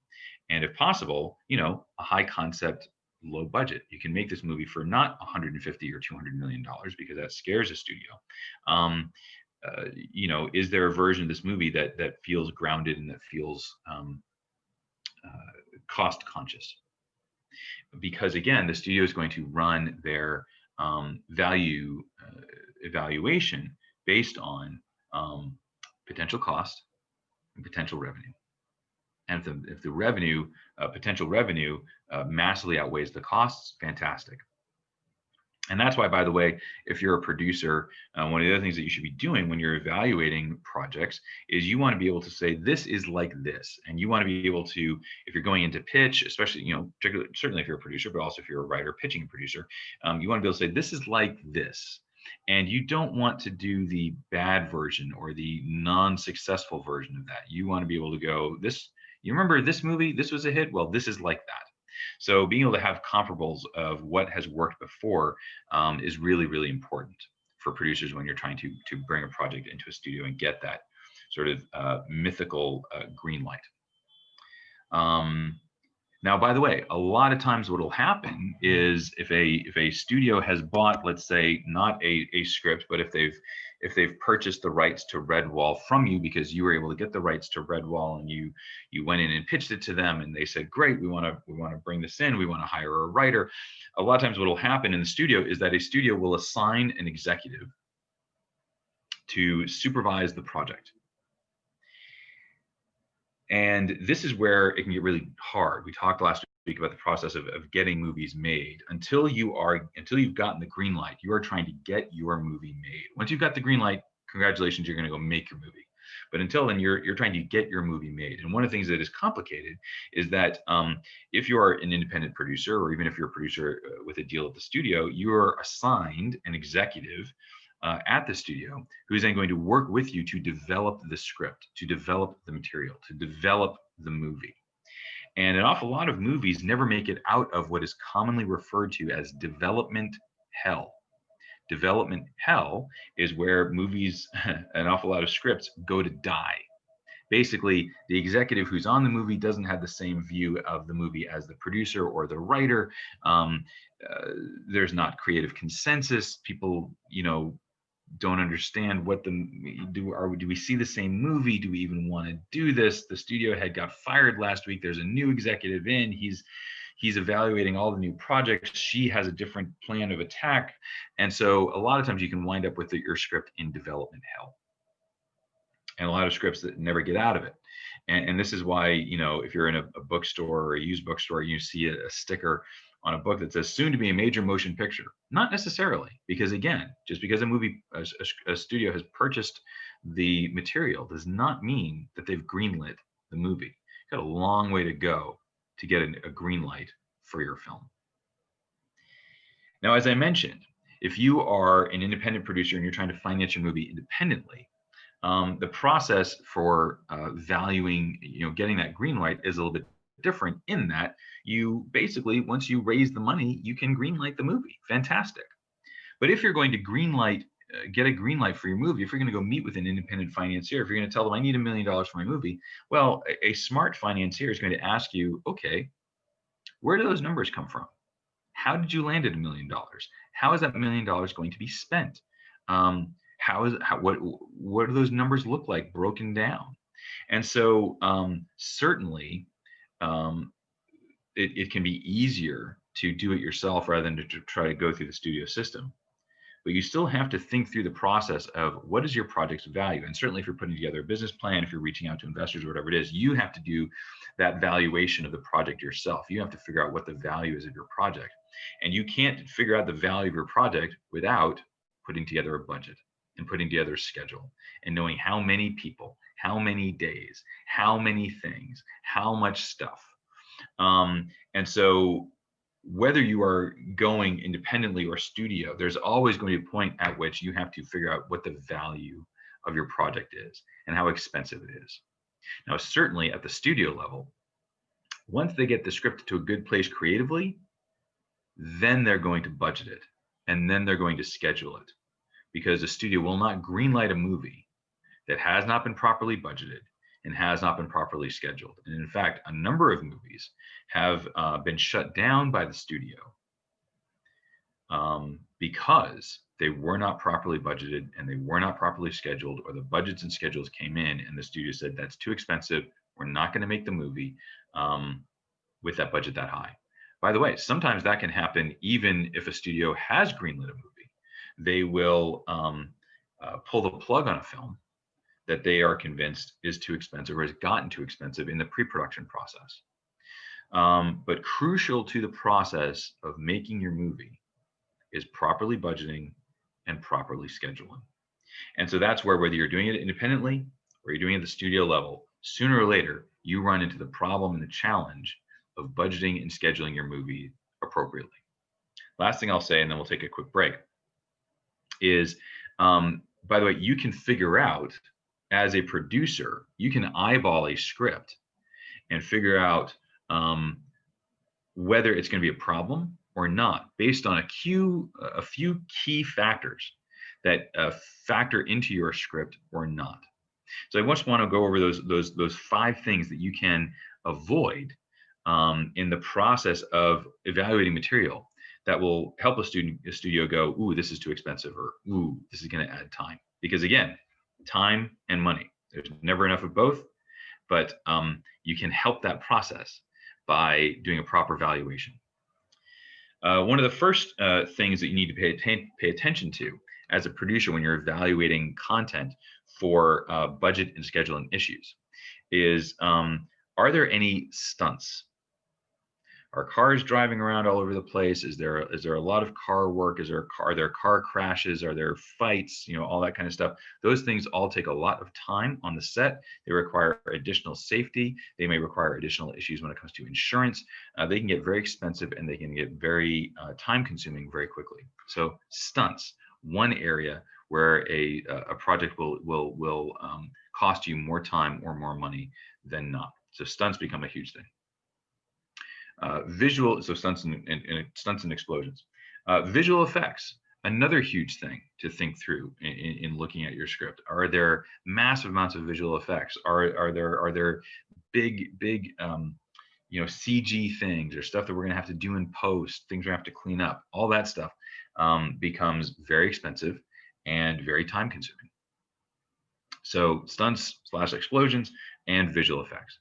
and if possible, a high concept, low budget. You can make this movie for not 150 or 200 million dollars because that scares a studio. Um, is there a version of this movie that feels grounded and that feels cost conscious? Because again, the studio is going to run their value evaluation based on potential cost and potential revenue. And if the revenue, potential revenue, massively outweighs the costs, fantastic. And that's why, by the way, if you're a producer, one of the other things that you should be doing when you're evaluating projects is you want to be able to say, this is like this. And you want to be able to, if you're going into pitch, especially, particularly, certainly if you're a producer, but also if you're a writer pitching a producer, you want to be able to say, this is like this. And you don't want to do the bad version or the non-successful version of that. You want to be able to go, you remember this movie? This was a hit. Well, this is like that. So being able to have comparables of what has worked before is really, really important for producers when you're trying to bring a project into a studio and get that sort of mythical green light. Now, by the way, a lot of times what will happen is if a studio has bought, let's say, not a script, but if they've purchased the rights to Redwall from you because you were able to get the rights to Redwall and you went in and pitched it to them and they said, great, we want to bring this in, we want to hire a writer. A lot of times what will happen in the studio is that a studio will assign an executive to supervise the project. And this is where it can get really hard. We talked last week about the process of getting movies made. Until you've gotten the green light, you are trying to get your movie made. Once you've got the green light, congratulations, you're going to go make your movie. But until then, you're trying to get your movie made. And one of the things that is complicated is that if you are an independent producer, or even if you're a producer with a deal at the studio, you are assigned an executive at the studio who is then going to work with you to develop the script, to develop the material, to develop the movie. And an awful lot of movies never make it out of what is commonly referred to as development hell. Development hell is where movies, an awful lot of scripts, go to die. Basically, the executive who's on the movie doesn't have the same view of the movie as the producer or the writer. There's not creative consensus. People, don't understand what do we see the same movie? Do we even want to do this? The studio head got fired last week. There's a new executive in. He's evaluating all the new projects. She has a different plan of attack. And so a lot of times you can wind up with your script in development hell. And a lot of scripts that never get out of it. And this is why, if you're in a bookstore or a used bookstore, you see a sticker on a book that says soon to be a major motion picture. Not necessarily, because again, just because a studio has purchased the material does not mean that they've greenlit the movie. You've got a long way to go to get a green light for your film. Now, as I mentioned, if you are an independent producer and you're trying to finance your movie independently, the process for valuing, getting that green light is a little bit different in that you basically, once you raise the money, you can greenlight the movie. Fantastic. But if you're going to get a green light for your movie, if you're going to go meet with an independent financier, if you're going to tell them I need $1 million for my movie, well, a smart financier is going to ask you, okay, where do those numbers come from? How did you land at $1 million? How is that $1 million going to be spent? What do those numbers look like broken down? And so certainly it can be easier to do it yourself rather than to try to go through the studio system. But you still have to think through the process of what is your project's value. And certainly if you're putting together a business plan, if you're reaching out to investors or whatever it is, you have to do that valuation of the project yourself. You have to figure out what the value is of your project. And you can't figure out the value of your project without putting together a budget and putting together a schedule and knowing how many people, how many days, how many things, how much stuff. And so whether you are going independently or studio, there's always going to be a point at which you have to figure out what the value of your project is and how expensive it is. Now, certainly at the studio level, once they get the script to a good place creatively, then they're going to budget it and then they're going to schedule it, because the studio will not greenlight a movie that has not been properly budgeted and has not been properly scheduled. And in fact, a number of movies have been shut down by the studio because they were not properly budgeted and they were not properly scheduled, or the budgets and schedules came in and the studio said, that's too expensive. We're not going to make the movie with that budget that high. By the way, sometimes that can happen even if a studio has greenlit a movie. They will pull the plug on a film that they are convinced is too expensive or has gotten too expensive in the pre-production process. But crucial to the process of making your movie is properly budgeting and properly scheduling. And so that's where, whether you're doing it independently or you're doing it at the studio level, sooner or later, you run into the problem and the challenge of budgeting and scheduling your movie appropriately. Last thing I'll say, and then we'll take a quick break, is, by the way, you can figure out as a producer, you can eyeball a script and figure out whether it's going to be a problem or not, based on a few key factors that factor into your script or not. So I just want to go over those 5 things that you can avoid in the process of evaluating material that will help a studio go, ooh, this is too expensive, or ooh, this is going to add time. Because again, time and money, there's never enough of both, but you can help that process by doing a proper valuation. One of the first things that you need to pay attention to as a producer when you're evaluating content for budget and scheduling issues is, are there any stunts? Are cars driving around all over the place? Is there a lot of car work? Are there car crashes? Are there fights? All that kind of stuff. Those things all take a lot of time on the set. They require additional safety. They may require additional issues when it comes to insurance. They can get very expensive and they can get very time consuming very quickly. So stunts, one area where a project will cost you more time or more money than not. So stunts become a huge thing. So stunts and explosions. Visual effects, another huge thing to think through in looking at your script. Are there massive amounts of visual effects? Are there big CG things or stuff that we're going to have to do in post, things we have to clean up? All that stuff becomes very expensive and very time consuming. So stunts / explosions and visual effects.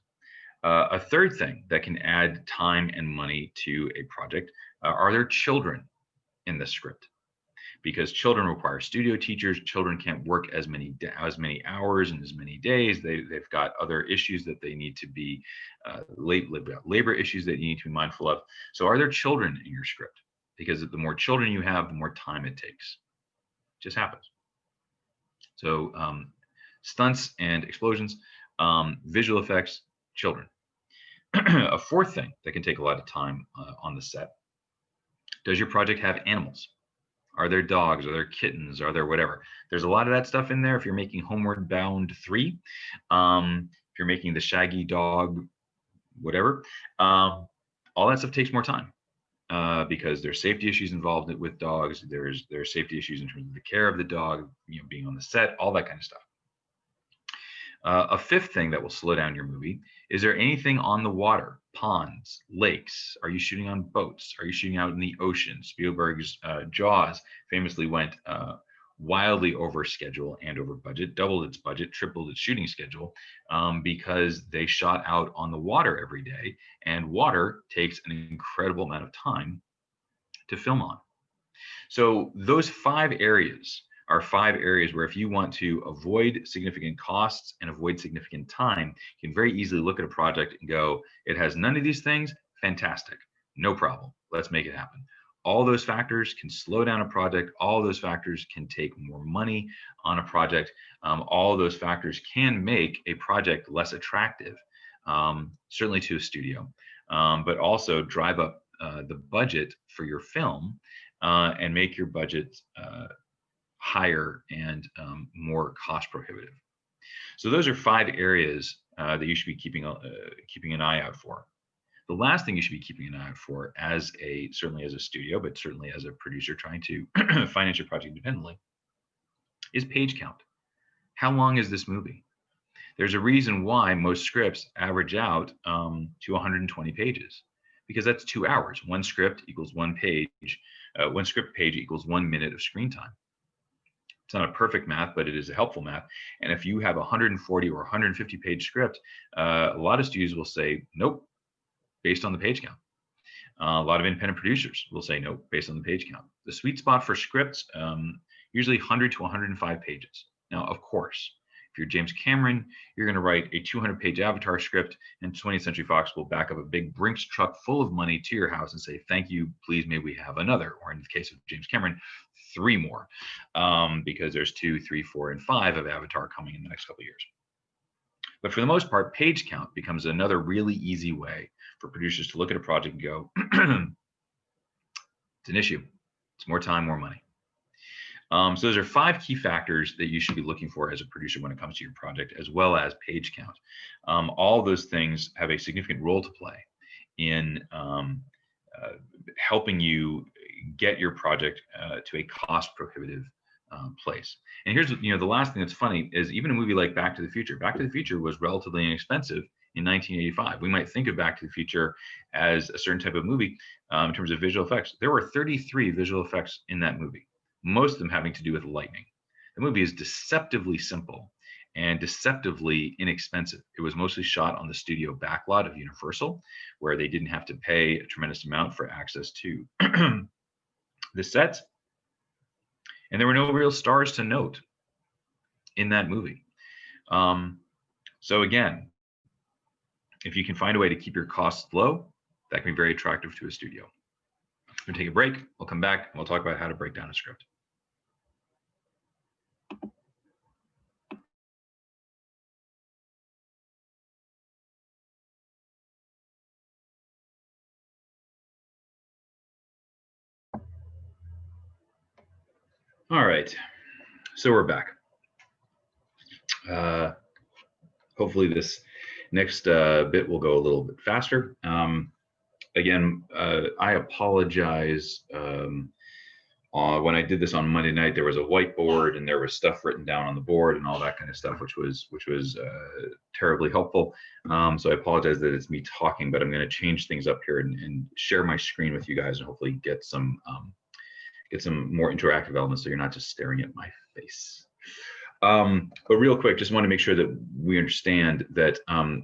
A third thing that can add time and money to a project, are there children in the script? Because children require studio teachers. Children can't work as many hours and as many days. They've got other issues that they need to be, labor issues that you need to be mindful of. So are there children in your script? Because the more children you have, the more time it takes. It just happens. So stunts and explosions, visual effects, children. A fourth thing that can take a lot of time on the set: does your project have animals? Are there dogs? Are there kittens? Are there whatever? There's a lot of that stuff in there. If you're making Homeward Bound 3, if you're making the Shaggy Dog, whatever, all that stuff takes more time because there's safety issues involved with dogs. There's safety issues in terms of the care of the dog, being on the set, all that kind of stuff. A fifth thing that will slow down your movie: is there anything on the water, ponds, lakes? Are you shooting on boats? Are you shooting out in the ocean? Spielberg's Jaws famously went wildly over schedule and over budget, doubled its budget, tripled its shooting schedule, because they shot out on the water every day, and water takes an incredible amount of time to film on. So those 5 areas are 5 areas where, if you want to avoid significant costs and avoid significant time, you can very easily look at a project and go, it has none of these things, fantastic, no problem, let's make it happen. All those factors can slow down a project. All those factors can take more money on a project. All of those factors can make a project less attractive, certainly to a studio, but also drive up the budget for your film and make your budget higher and more cost prohibitive. So those are 5 areas that you should be keeping an eye out for. The last thing you should be keeping an eye out for, certainly as a studio, but certainly as a producer trying to finance your project independently, is page count. How long is this movie? There's a reason why most scripts average out to 120 pages, because that's 2 hours. One script equals one page. One script page equals 1 minute of screen time. It's not a perfect math, but it is a helpful math. And if you have a 140 or 150 page script, a lot of studios will say, nope, based on the page count. A lot of independent producers will say no, based on the page count. The sweet spot for scripts, usually 100 to 105 pages. Now, of course, if you're James Cameron, you're going to write a 200-page Avatar script, and 20th Century Fox will back up a big Brinks truck full of money to your house and say, thank you, please, may we have another, or in the case of James Cameron, 3 more, because there's 2, 3, 4, and 5 of Avatar coming in the next couple of years. But for the most part, page count becomes another really easy way for producers to look at a project and go, it's an issue. It's more time, more money. So those are 5 key factors that you should be looking for as a producer when it comes to your project, as well as page count. All those things have a significant role to play in helping you get your project to a cost prohibitive place. And here's, the last thing that's funny is even a movie like Back to the Future. Back to the Future was relatively inexpensive in 1985. We might think of Back to the Future as a certain type of movie in terms of visual effects. There were 33 visual effects in that movie, most of them having to do with lightning. The movie is deceptively simple and deceptively inexpensive. It was mostly shot on the studio backlot of Universal, where they didn't have to pay a tremendous amount for access to the sets. And there were no real stars to note in that movie. So again, if you can find a way to keep your costs low, that can be very attractive to a studio. We're gonna take a break. We'll come back and we'll talk about how to break down a script. All right, so we're back. Hopefully this next bit will go a little bit faster. Again, I apologize. When I did this on Monday night, there was a whiteboard and there was stuff written down on the board and all that kind of stuff, which was terribly helpful. So I apologize that it's me talking, but I'm going to change things up here and share my screen with you guys and hopefully get some more interactive elements so you're not just staring at my face. But real quick, just want to make sure that we understand that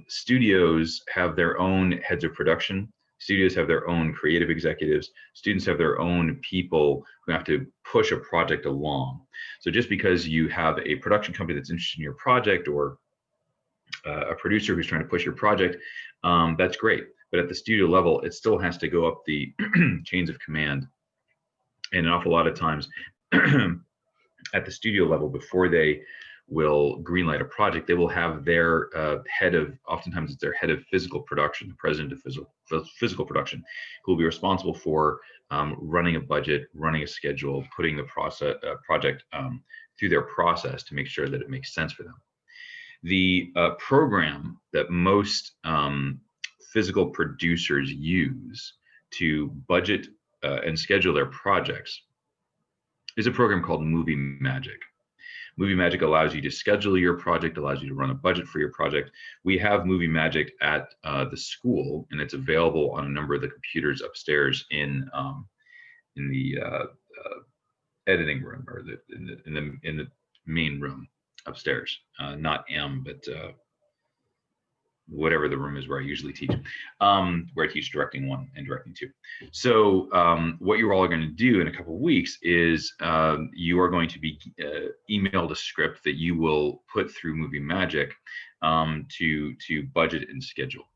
studios have their own heads of production. Studios have their own creative executives. Students have their own people who have to push a project along. So just because you have a production company that's interested in your project or a producer who's trying to push your project, that's great. But at the studio level, it still has to go up the chains of command. And an awful lot of times at the studio level, before they will greenlight a project, they will have their oftentimes it's their head of physical production, the president of physical production, who will be responsible for running a budget, running a schedule, putting the project through their process to make sure that it makes sense for them. The program that most physical producers use to budget and schedule their projects is a program called Movie Magic. Movie Magic allows you to schedule your project, allows you to run a budget for your project. We have Movie Magic at the school, and it's available on a number of the computers upstairs in the editing room, or in the main room upstairs. Not M, but whatever the room is where I usually teach, where I teach directing 1 and directing 2. So what you're all going to do in a couple of weeks is you are going to be emailed a script that you will put through Movie Magic to budget and schedule.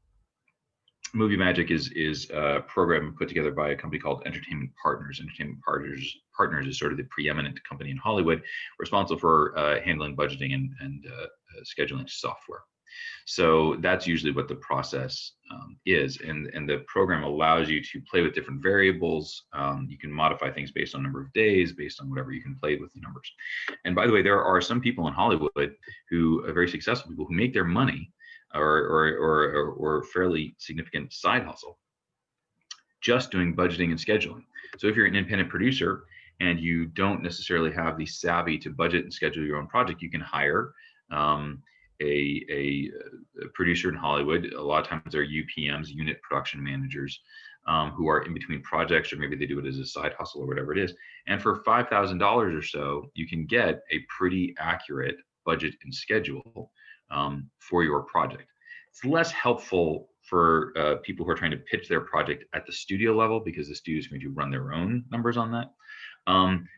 Movie Magic is a program put together by a company called Entertainment Partners. Entertainment Partners is sort of the preeminent company in Hollywood, responsible for handling budgeting and scheduling software. So that's usually what the process is, and the program allows you to play with different variables. You can modify things based on number of days, based on whatever you can play with the numbers. And by the way, there are some people in Hollywood who are very successful people who make their money or fairly significant side hustle just doing budgeting and scheduling. So if you're an independent producer and you don't necessarily have the savvy to budget and schedule your own project, you can hire a producer in Hollywood. A lot of times they're UPMs, unit production managers, who are in between projects, or maybe they do it as a side hustle or whatever it is. And for $5,000 or so, you can get a pretty accurate budget and schedule for your project. It's less helpful for people who are trying to pitch their project at the studio level, because the studio is going to run their own numbers on that.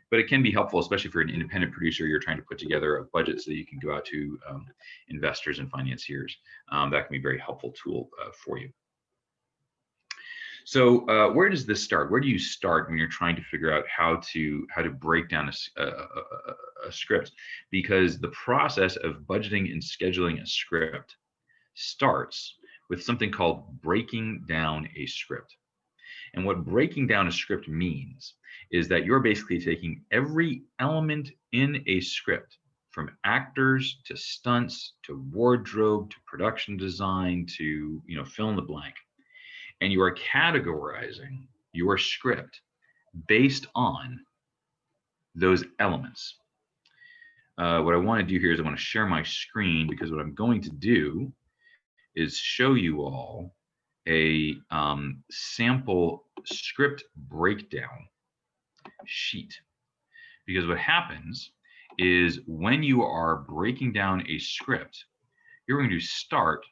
But it can be helpful, especially for an independent producer. You're trying to put together a budget so that you can go out to investors and financiers. That can be a very helpful tool for you. So where does this start? Where do you start when you're trying to figure out how to break down a script? Because the process of budgeting and scheduling a script starts with something called breaking down a script. And what breaking down a script means is that you're basically taking every element in a script, from actors to stunts to wardrobe to production design to, fill in the blank, and you are categorizing your script based on those elements. What I want to do here is I want to share my screen, because what I'm going to do is show you all a sample script breakdown sheet. Because what happens is when you are breaking down a script, you're going to start,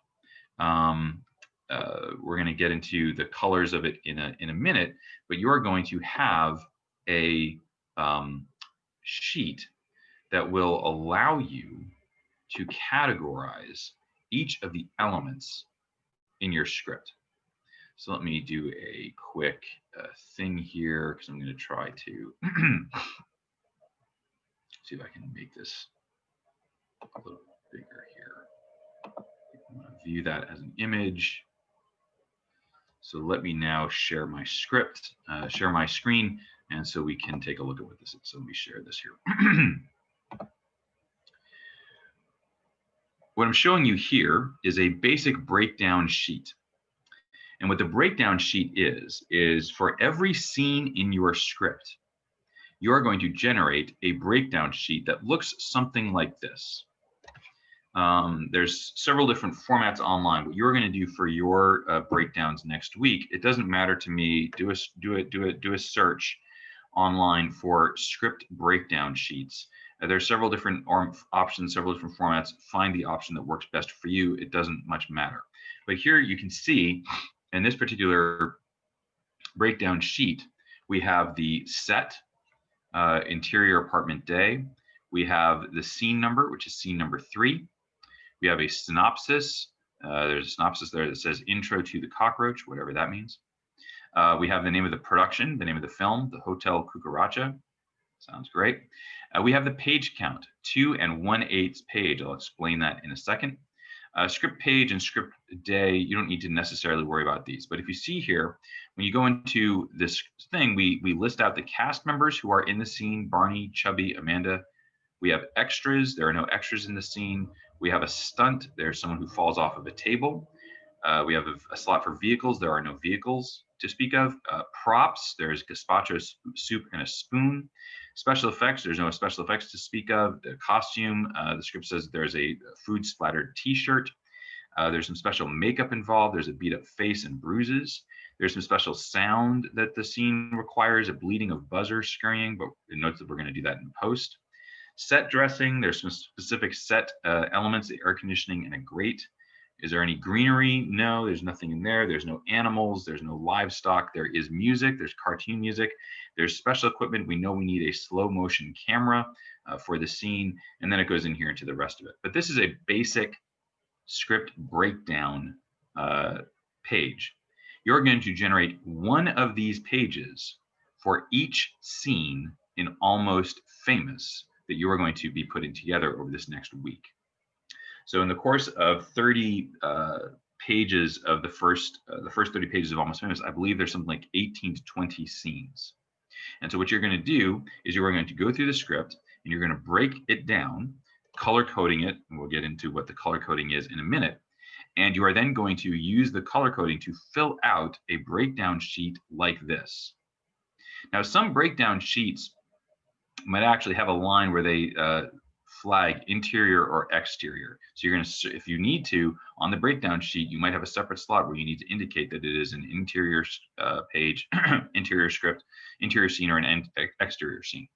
we're going to get into the colors of it in a minute, but you're going to have a sheet that will allow you to categorize each of the elements in your script. So let me do a quick thing here, because I'm going to try to see if I can make this a little bigger here. I want to view that as an image. So let me now share my script, share my screen, and so we can take a look at what this is. So let me share this here. What I'm showing you here is a basic breakdown sheet. And what the breakdown sheet is for every scene in your script, you're going to generate a breakdown sheet that looks something like this. There's several different formats online. What you're going to do for your breakdowns next week, it doesn't matter to me. Do a search online for script breakdown sheets. There's several different options, several different formats. Find the option that works best for you. It doesn't much matter. But here you can see, in this particular breakdown sheet, we have the set, interior apartment day. We have the scene number, which is scene number 3. We have a synopsis. There's a synopsis there that says intro to the cockroach, whatever that means. We have the name of the production, the name of the film, the Hotel Cucaracha. Sounds great. We have the page count, 2 1/8 page. I'll explain that in a second. Script page and script day, you don't need to necessarily worry about these. But if you see here, when you go into this thing, we list out the cast members who are in the scene: Barney, Chubby, Amanda. We have extras. There are no extras in the scene. We have a stunt. There's someone who falls off of a table. We have a slot for vehicles. There are no vehicles to speak of. Props. There's gazpacho soup and a spoon. Special effects. There's no special effects to speak of. The costume. The script says there's a food splattered T-shirt. There's some special makeup involved. There's a beat up face and bruises. There's some special sound that the scene requires, a bleeding of buzzer scurrying, but note that we're going to do that in post. Set dressing. There's some specific set elements, the air conditioning and a grate. Is there any greenery? No, there's nothing in there. There's no animals. There's no livestock. There is music. There's cartoon music. There's special equipment. We know we need a slow motion camera for the scene. And then it goes in here into the rest of it. But this is a basic script breakdown page. You're going to generate one of these pages for each scene in Almost Famous that you are going to be putting together over this next week. So in the course of 30 pages of the first 30 pages of Almost Famous, I believe there's something like 18 to 20 scenes. And so what you're going to do is you are going to go through the script and you're going to break it down, color coding it, and we'll get into what the color coding is in a minute. And you are then going to use the color coding to fill out a breakdown sheet like this. Now, some breakdown sheets might actually have a line where they flag interior or exterior. So you're going to, if you need to, on the breakdown sheet, you might have a separate slot where you need to indicate that it is an interior page, interior script, interior scene, or an exterior scene.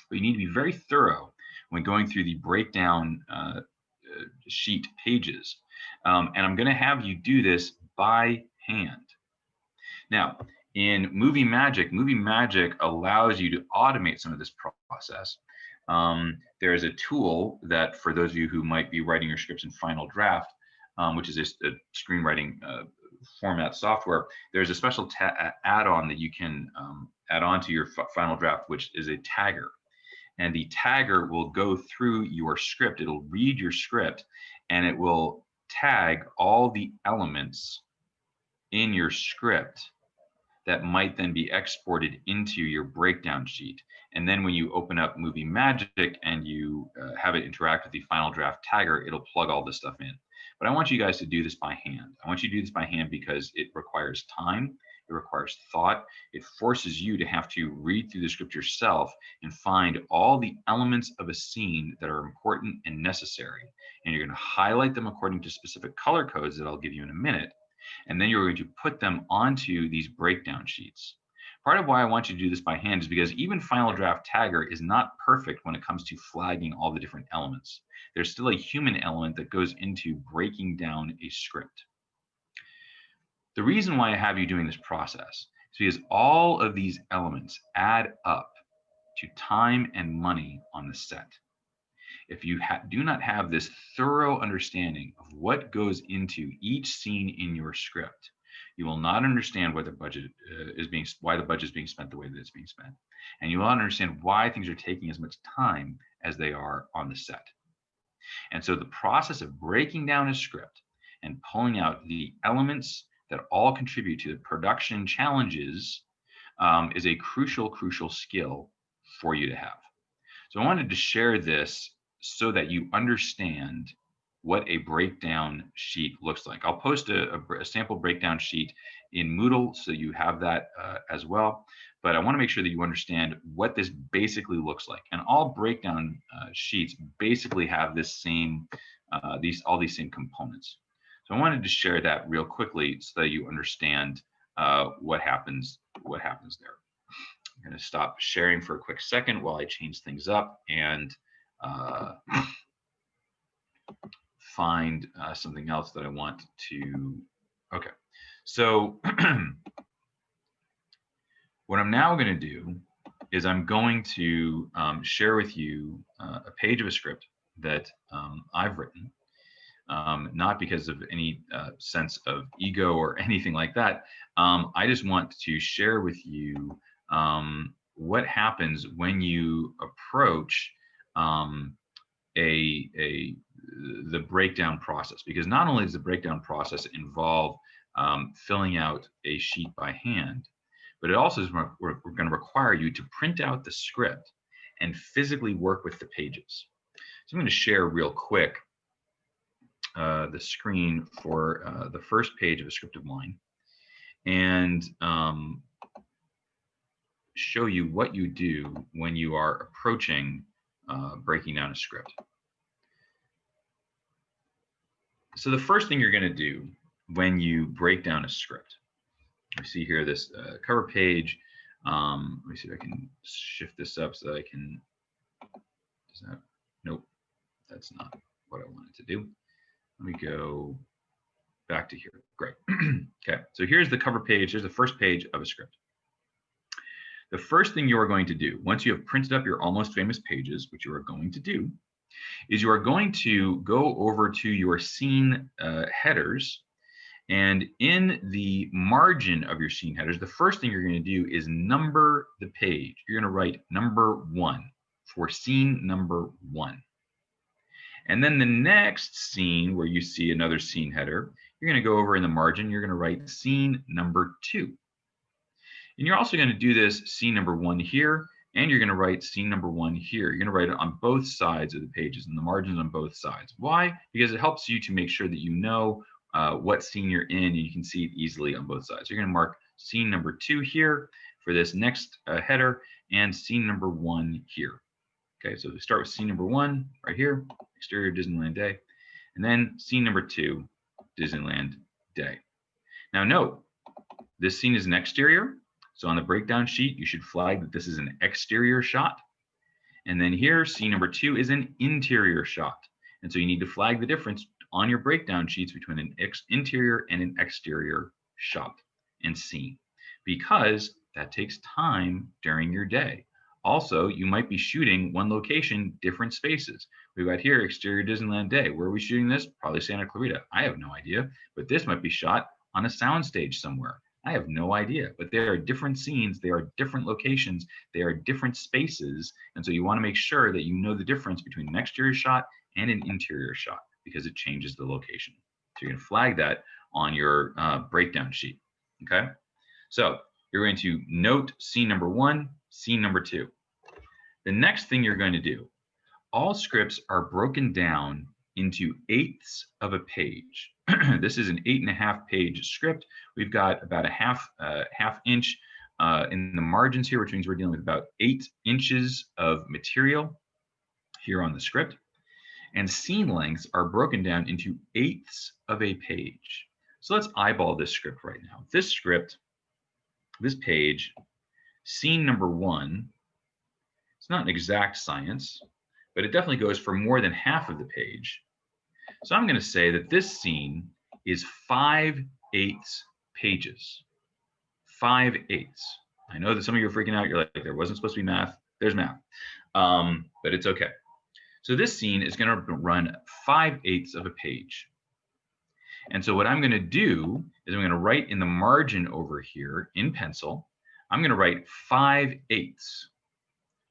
But you need to be very thorough when going through the breakdown sheet pages. And I'm going to have you do this by hand. Now, in Movie Magic allows you to automate some of this process. There is a tool that, for those of you who might be writing your scripts in Final Draft, which is a screenwriting format software, there's a special add-on that you can add on to your Final Draft, which is a tagger. And the tagger will go through your script. It'll read your script, and it will tag all the elements in your script that might then be exported into your breakdown sheet. And then when you open up Movie Magic and you have it interact with the Final Draft tagger, it'll plug all this stuff in. But I want you guys to do this by hand. I want you to do this by hand because it requires time, it requires thought, it forces you to have to read through the script yourself and find all the elements of a scene that are important and necessary. And you're going to highlight them according to specific color codes that I'll give you in a minute. And then you're going to put them onto these breakdown sheets. Part of why I want you to do this by hand is because even Final Draft Tagger is not perfect when it comes to flagging all the different elements. There's still a human element that goes into breaking down a script. The reason why I have you doing this process is because all of these elements add up to time and money on the set. If you do not have this thorough understanding of what goes into each scene in your script, you will not understand why the budget is being spent the way that it's being spent, and you will not understand why things are taking as much time as they are on the set. And so the process of breaking down a script and pulling out the elements that all contribute to the production challenges is a crucial skill for you to have. So I wanted to share this so that you understand what a breakdown sheet looks like. I'll post a sample breakdown sheet in Moodle so you have that as well. But I want to make sure that you understand what this basically looks like. And all breakdown sheets basically have this same, all these same components. So I wanted to share that real quickly so that you understand what happens there. I'm going to stop sharing for a quick second while I change things up and find something else that I want to. Okay, so what I'm now going to do is I'm going to share with you a page of a script that I've written, not because of any sense of ego or anything like that. I just want to share with you what happens when you approach the breakdown process, because not only does the breakdown process involve filling out a sheet by hand, but it also is we're going to require you to print out the script and physically work with the pages. So I'm going to share real quick the screen for the first page of a script of mine and show you what you do when you are approaching breaking down a script. So the first thing you're going to do when you break down a script, you see here this cover page. Let me see if I can shift this up so that I can. Nope, that's not what I wanted to do. Let me go back to here. Great. Okay, so here's the cover page. Here's the first page of a script. The first thing you are going to do, once you have printed up your Almost Famous pages, which you are going to do, is you are going to go over to your scene headers, and in the margin of your scene headers, the first thing you're going to do is number the page. You're going to write number 1 for scene number 1. And then the next scene where you see another scene header, you're going to go over in the margin, you're going to write scene number 2. And you're also going to do this scene number 1 here, and you're going to write scene number 1 here. You're going to write it on both sides of the pages and the margins on both sides. Why? Because it helps you to make sure that you know what scene you're in, and you can see it easily on both sides. You're going to mark scene number 2 here for this next header and scene number 1 here. Okay, so we start with scene number 1 right here, exterior Disneyland day, and then scene number 2, Disneyland day. Now note, this scene is an exterior, so on the breakdown sheet, you should flag that this is an exterior shot. And then here, scene number 2 is an interior shot. And so you need to flag the difference on your breakdown sheets between an interior and an exterior shot and scene, because that takes time during your day. Also, you might be shooting one location, different spaces. We've got here exterior Disneyland day. Where are we shooting this? Probably Santa Clarita. I have no idea, but this might be shot on a soundstage somewhere. I have no idea, but there are different scenes, there are different locations, there are different spaces, and so you want to make sure that you know the difference between an exterior shot and an interior shot, because it changes the location. So you're going to flag that on your breakdown sheet, okay? So you're going to note scene number 1, scene number 2. The next thing you're going to do, all scripts are broken down into eighths of a page. This is an 8.5 page script. We've got about a half inch in the margins here, which means we're dealing with about 8 inches of material here on the script. And scene lengths are broken down into eighths of a page. So let's eyeball this script right now. This script, this page, scene number 1, it's not an exact science, but it definitely goes for more than half of the page. So I'm going to say that this scene is 5/8 pages. 5/8. I know that some of you are freaking out. You're like, there wasn't supposed to be math. There's math, but it's okay. So this scene is going to run 5/8 of a page. And so what I'm going to do is I'm going to write in the margin over here in pencil. I'm going to write 5/8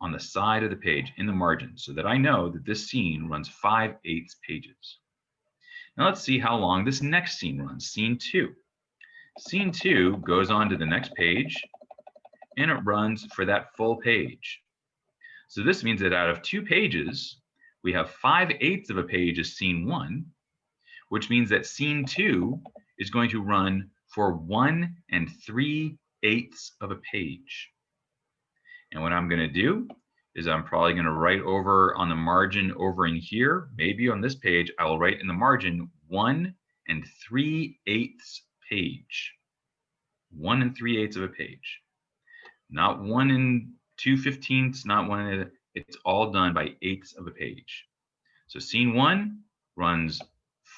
on the side of the page in the margin, so that I know that this scene runs 5/8 pages. Now let's see how long this next scene runs, scene 2. Scene 2 goes on to the next page, and it runs for that full page. So this means that out of 2 pages, we have 5/8 of a page as scene 1, which means that scene 2 is going to run for 1 3/8 of a page. And what I'm going to do is I'm probably going to write over on the margin over in here. Maybe on this page, I will write in the margin 1 3/8 page. 1 3/8 of a page. Not 1 2/15, not 1, it's all done by eighths of a page. So scene 1 runs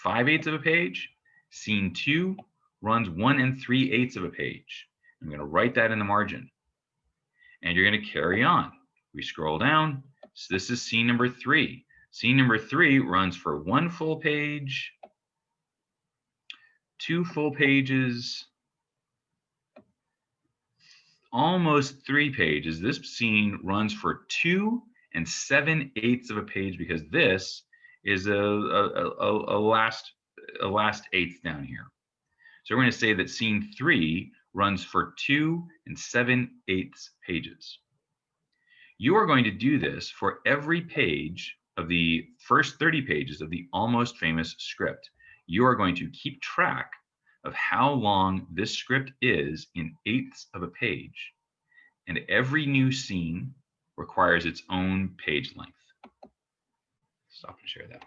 5/8 of a page. Scene 2 runs 1 3/8 of a page. I'm going to write that in the margin. And you're going to carry on. We scroll down. So this is scene number 3. Scene number 3 runs for 1 full page, 2 full pages, almost 3 pages. This scene runs for 2 7/8 of a page, because this is a last eighth down here. So we're going to say that scene 3 runs for 2 7/8 pages. You are going to do this for every page of the first 30 pages of the Almost Famous script. You are going to keep track of how long this script is in eighths of a page. And every new scene requires its own page length. Stop and share that.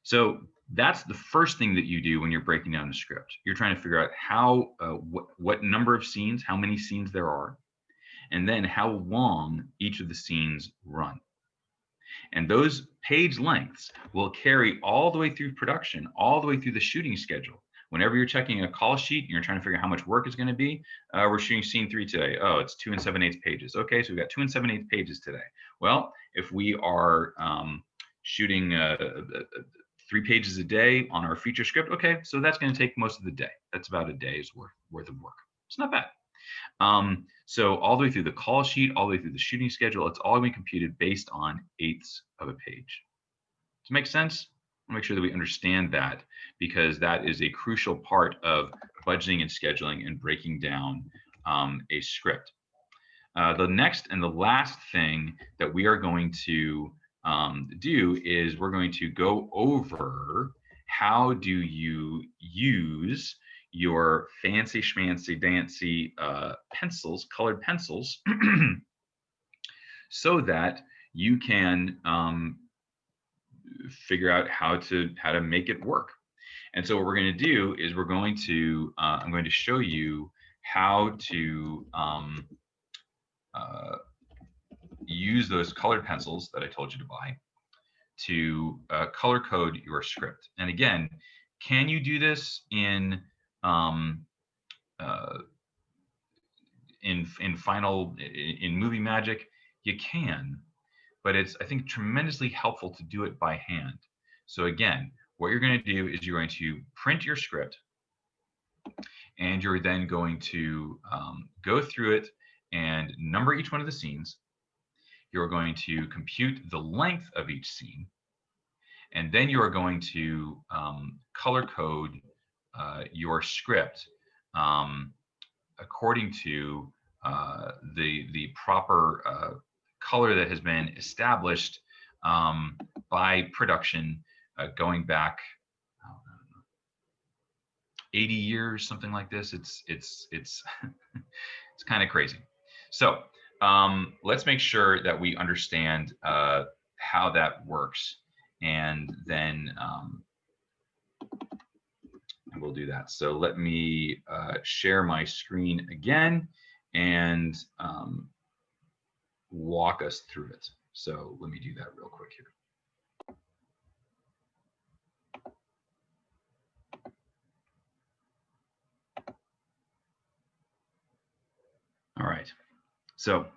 So that's the first thing that you do when you're breaking down the script. You're trying to figure out how, what number of scenes, how many scenes there are, and then how long each of the scenes run. And those page lengths will carry all the way through production, all the way through the shooting schedule. Whenever you're checking a call sheet and you're trying to figure out how much work is going to be, we're shooting scene 3 today. Oh, it's 2 7/8 pages. Okay, so we've got 2 7/8 pages today. Well, if we are shooting 3 pages a day on our feature script, okay, so that's going to take most of the day. That's about a day's worth of work. It's not bad. So all the way through the call sheet, all the way through the shooting schedule, it's all going to be computed based on eighths of a page. Does it make sense? I'll make sure that we understand that, because that is a crucial part of budgeting and scheduling and breaking down a script. The next and the last thing that we are going to do is we're going to go over how do you use your fancy schmancy dancy pencils, colored pencils, so that you can figure out how to make it work. And so what we're going to do is we're going to I'm going to show you how to use those colored pencils that I told you to buy to color code your script. And again, can you do this in in Movie Magic? You can, but it's, I think, tremendously helpful to do it by hand. So again, what you're going to do is you're going to print your script, and you're then going to go through it and number each one of the scenes. You're going to compute the length of each scene, and then you are going to color code your script according to the proper color that has been established by production going back 80 years, something like this. It's it's kind of crazy. So let's make sure that we understand how that works, and then we'll do that. So let me share my screen again and walk us through it. So let me do that real quick here. All right, so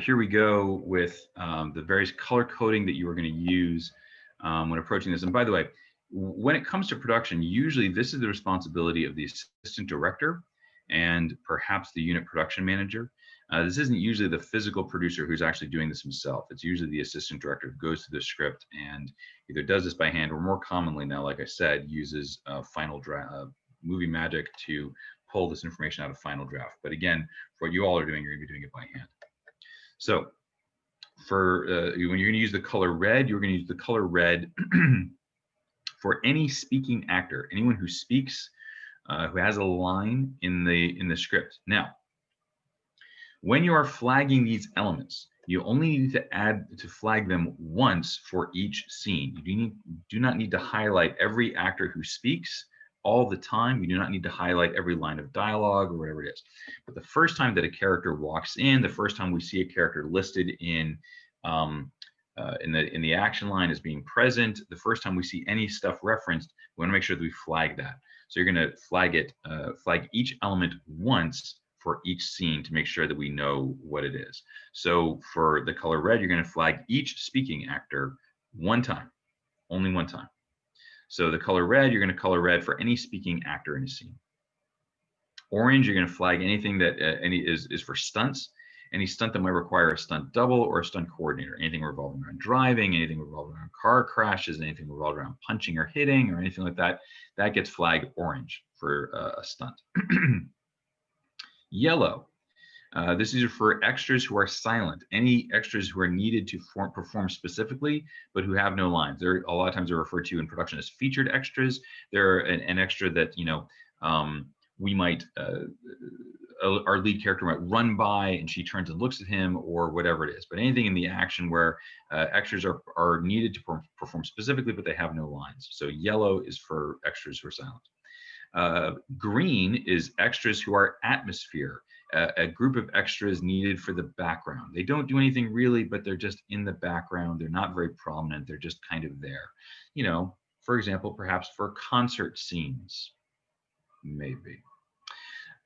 here we go with the various color coding that you are going to use when approaching this. And by the way, when it comes to production, usually this is the responsibility of the assistant director and perhaps the unit production manager. This isn't usually the physical producer who's actually doing this himself. It's usually the assistant director who goes through the script and either does this by hand or more commonly now, like I said, uses Final Draft, Movie Magic to pull this information out of Final Draft. But again, for what you all are doing, you're going to be doing it by hand. So for when you're going to use the color red, you're going to use the color red for any speaking actor, anyone who speaks, who has a line in the script. Now, when you are flagging these elements, you only need to flag them once for each scene. You do not need to highlight every actor who speaks all the time. You do not need to highlight every line of dialogue or whatever it is. But the first time that a character walks in, the first time we see a character listed in the action line as being present, the first time we see any stuff referenced, we want to make sure that we flag that. So you're going to flag each element once for each scene to make sure that we know what it is. So for the color red, you're going to flag each speaking actor one time, only one time. So the color red, you're going to color red for any speaking actor in a scene. Orange, you're going to flag anything that is for stunts. Any stunt that might require a stunt double or a stunt coordinator. Anything revolving around driving, anything revolving around car crashes, anything revolving around punching or hitting or anything like that, that gets flagged orange for a stunt. Yellow, this is for extras who are silent. Any extras who are needed to perform specifically, but who have no lines. They're a lot of times they're referred to in production as featured extras. They're an extra that we might our lead character might run by and she turns and looks at him or whatever it is. But anything in the action where extras are needed to perform specifically, but they have no lines. So yellow is for extras who are silent. Green is extras who are atmosphere, a group of extras needed for the background. They don't do anything really, but they're just in the background. They're not very prominent. They're just kind of there. For example, perhaps for concert scenes, maybe.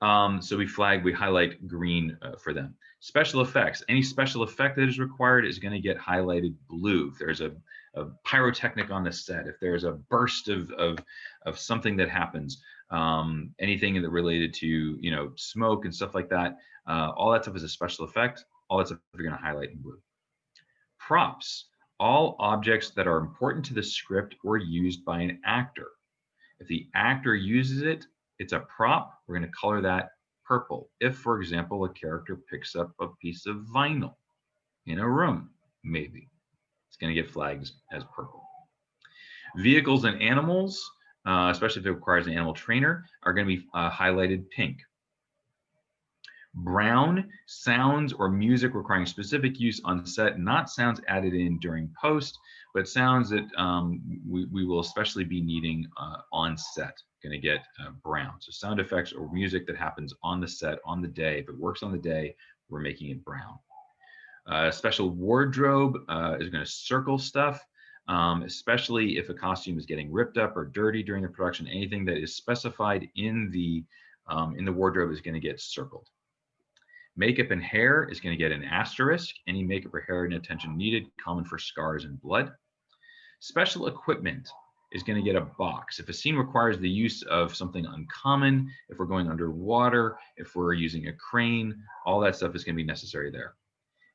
So we highlight green for them. Special effects, any special effect that is required is going to get highlighted blue. If there's a pyrotechnic on the set, if there's a burst of something that happens, anything that related to smoke and stuff like that, all that stuff is a special effect. All that stuff you're going to highlight in blue. Props, all objects that are important to the script or used by an actor. If the actor uses it, it's a prop, we're going to color that purple. If, for example, a character picks up a piece of vinyl in a room, maybe, it's going to get flagged as purple. Vehicles and animals, especially if it requires an animal trainer, are going to be highlighted pink. Brown, sounds or music requiring specific use on set, not sounds added in during post, but sounds that we will especially be needing on set. Going to get brown. So sound effects or music that happens on the set on the day. If it works on the day, we're making it brown. Special wardrobe is going to circle stuff, especially if a costume is getting ripped up or dirty during the production. Anything that is specified in the wardrobe is going to get circled. Makeup and hair is going to get an asterisk. Any makeup or hair and attention needed, common for scars and blood. Special equipment is going to get a box. If a scene requires the use of something uncommon, if we're going underwater, if we're using a crane, all that stuff is going to be necessary there.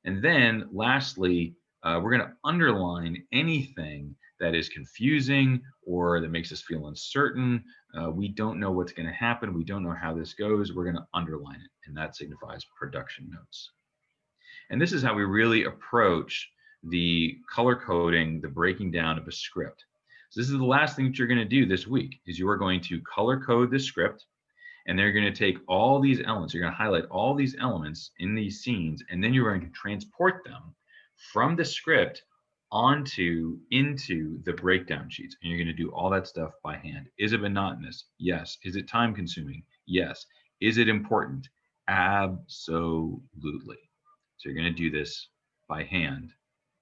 And then lastly, we're going to underline anything that is confusing or that makes us feel uncertain. We don't know what's going to happen. We don't know how this goes. We're going to underline it, and that signifies production notes. And this is how we really approach the color coding, the breaking down of a script. So this is the last thing that you're going to do this week, is you are going to color code the script, and they're going to take all these elements. You're going to highlight all these elements in these scenes, and then you're going to transport them from the script into the breakdown sheets. And you're going to do all that stuff by hand. Is it monotonous? Yes. Is it time consuming? Yes. Is it important? Absolutely. So you're going to do this by hand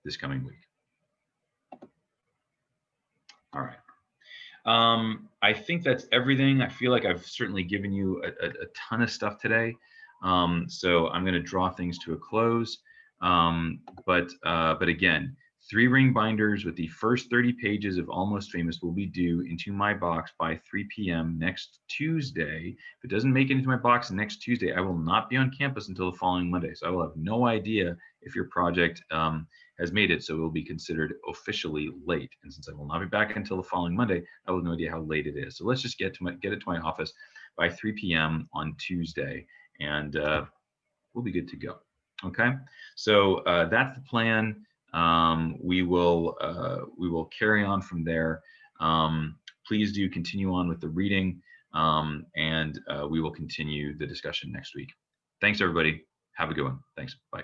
this coming week. All right. I think that's everything. I feel like I've certainly given you a ton of stuff today. So I'm going to draw things to a close. But again, 3-ring binders with the first 30 pages of Almost Famous will be due into my box by 3 p.m. next Tuesday. If it doesn't make it into my box next Tuesday, I will not be on campus until the following Monday. So I will have no idea if your project has made it, so it will be considered officially late. And since I will not be back until the following Monday, I will have no idea how late it is. So let's just get it to my office by 3 p.m. on Tuesday, and we'll be good to go. Okay, so that's the plan. We will carry on from there. Please do continue on with the reading, and we will continue the discussion next week. Thanks, everybody. Have a good one. Thanks. Bye.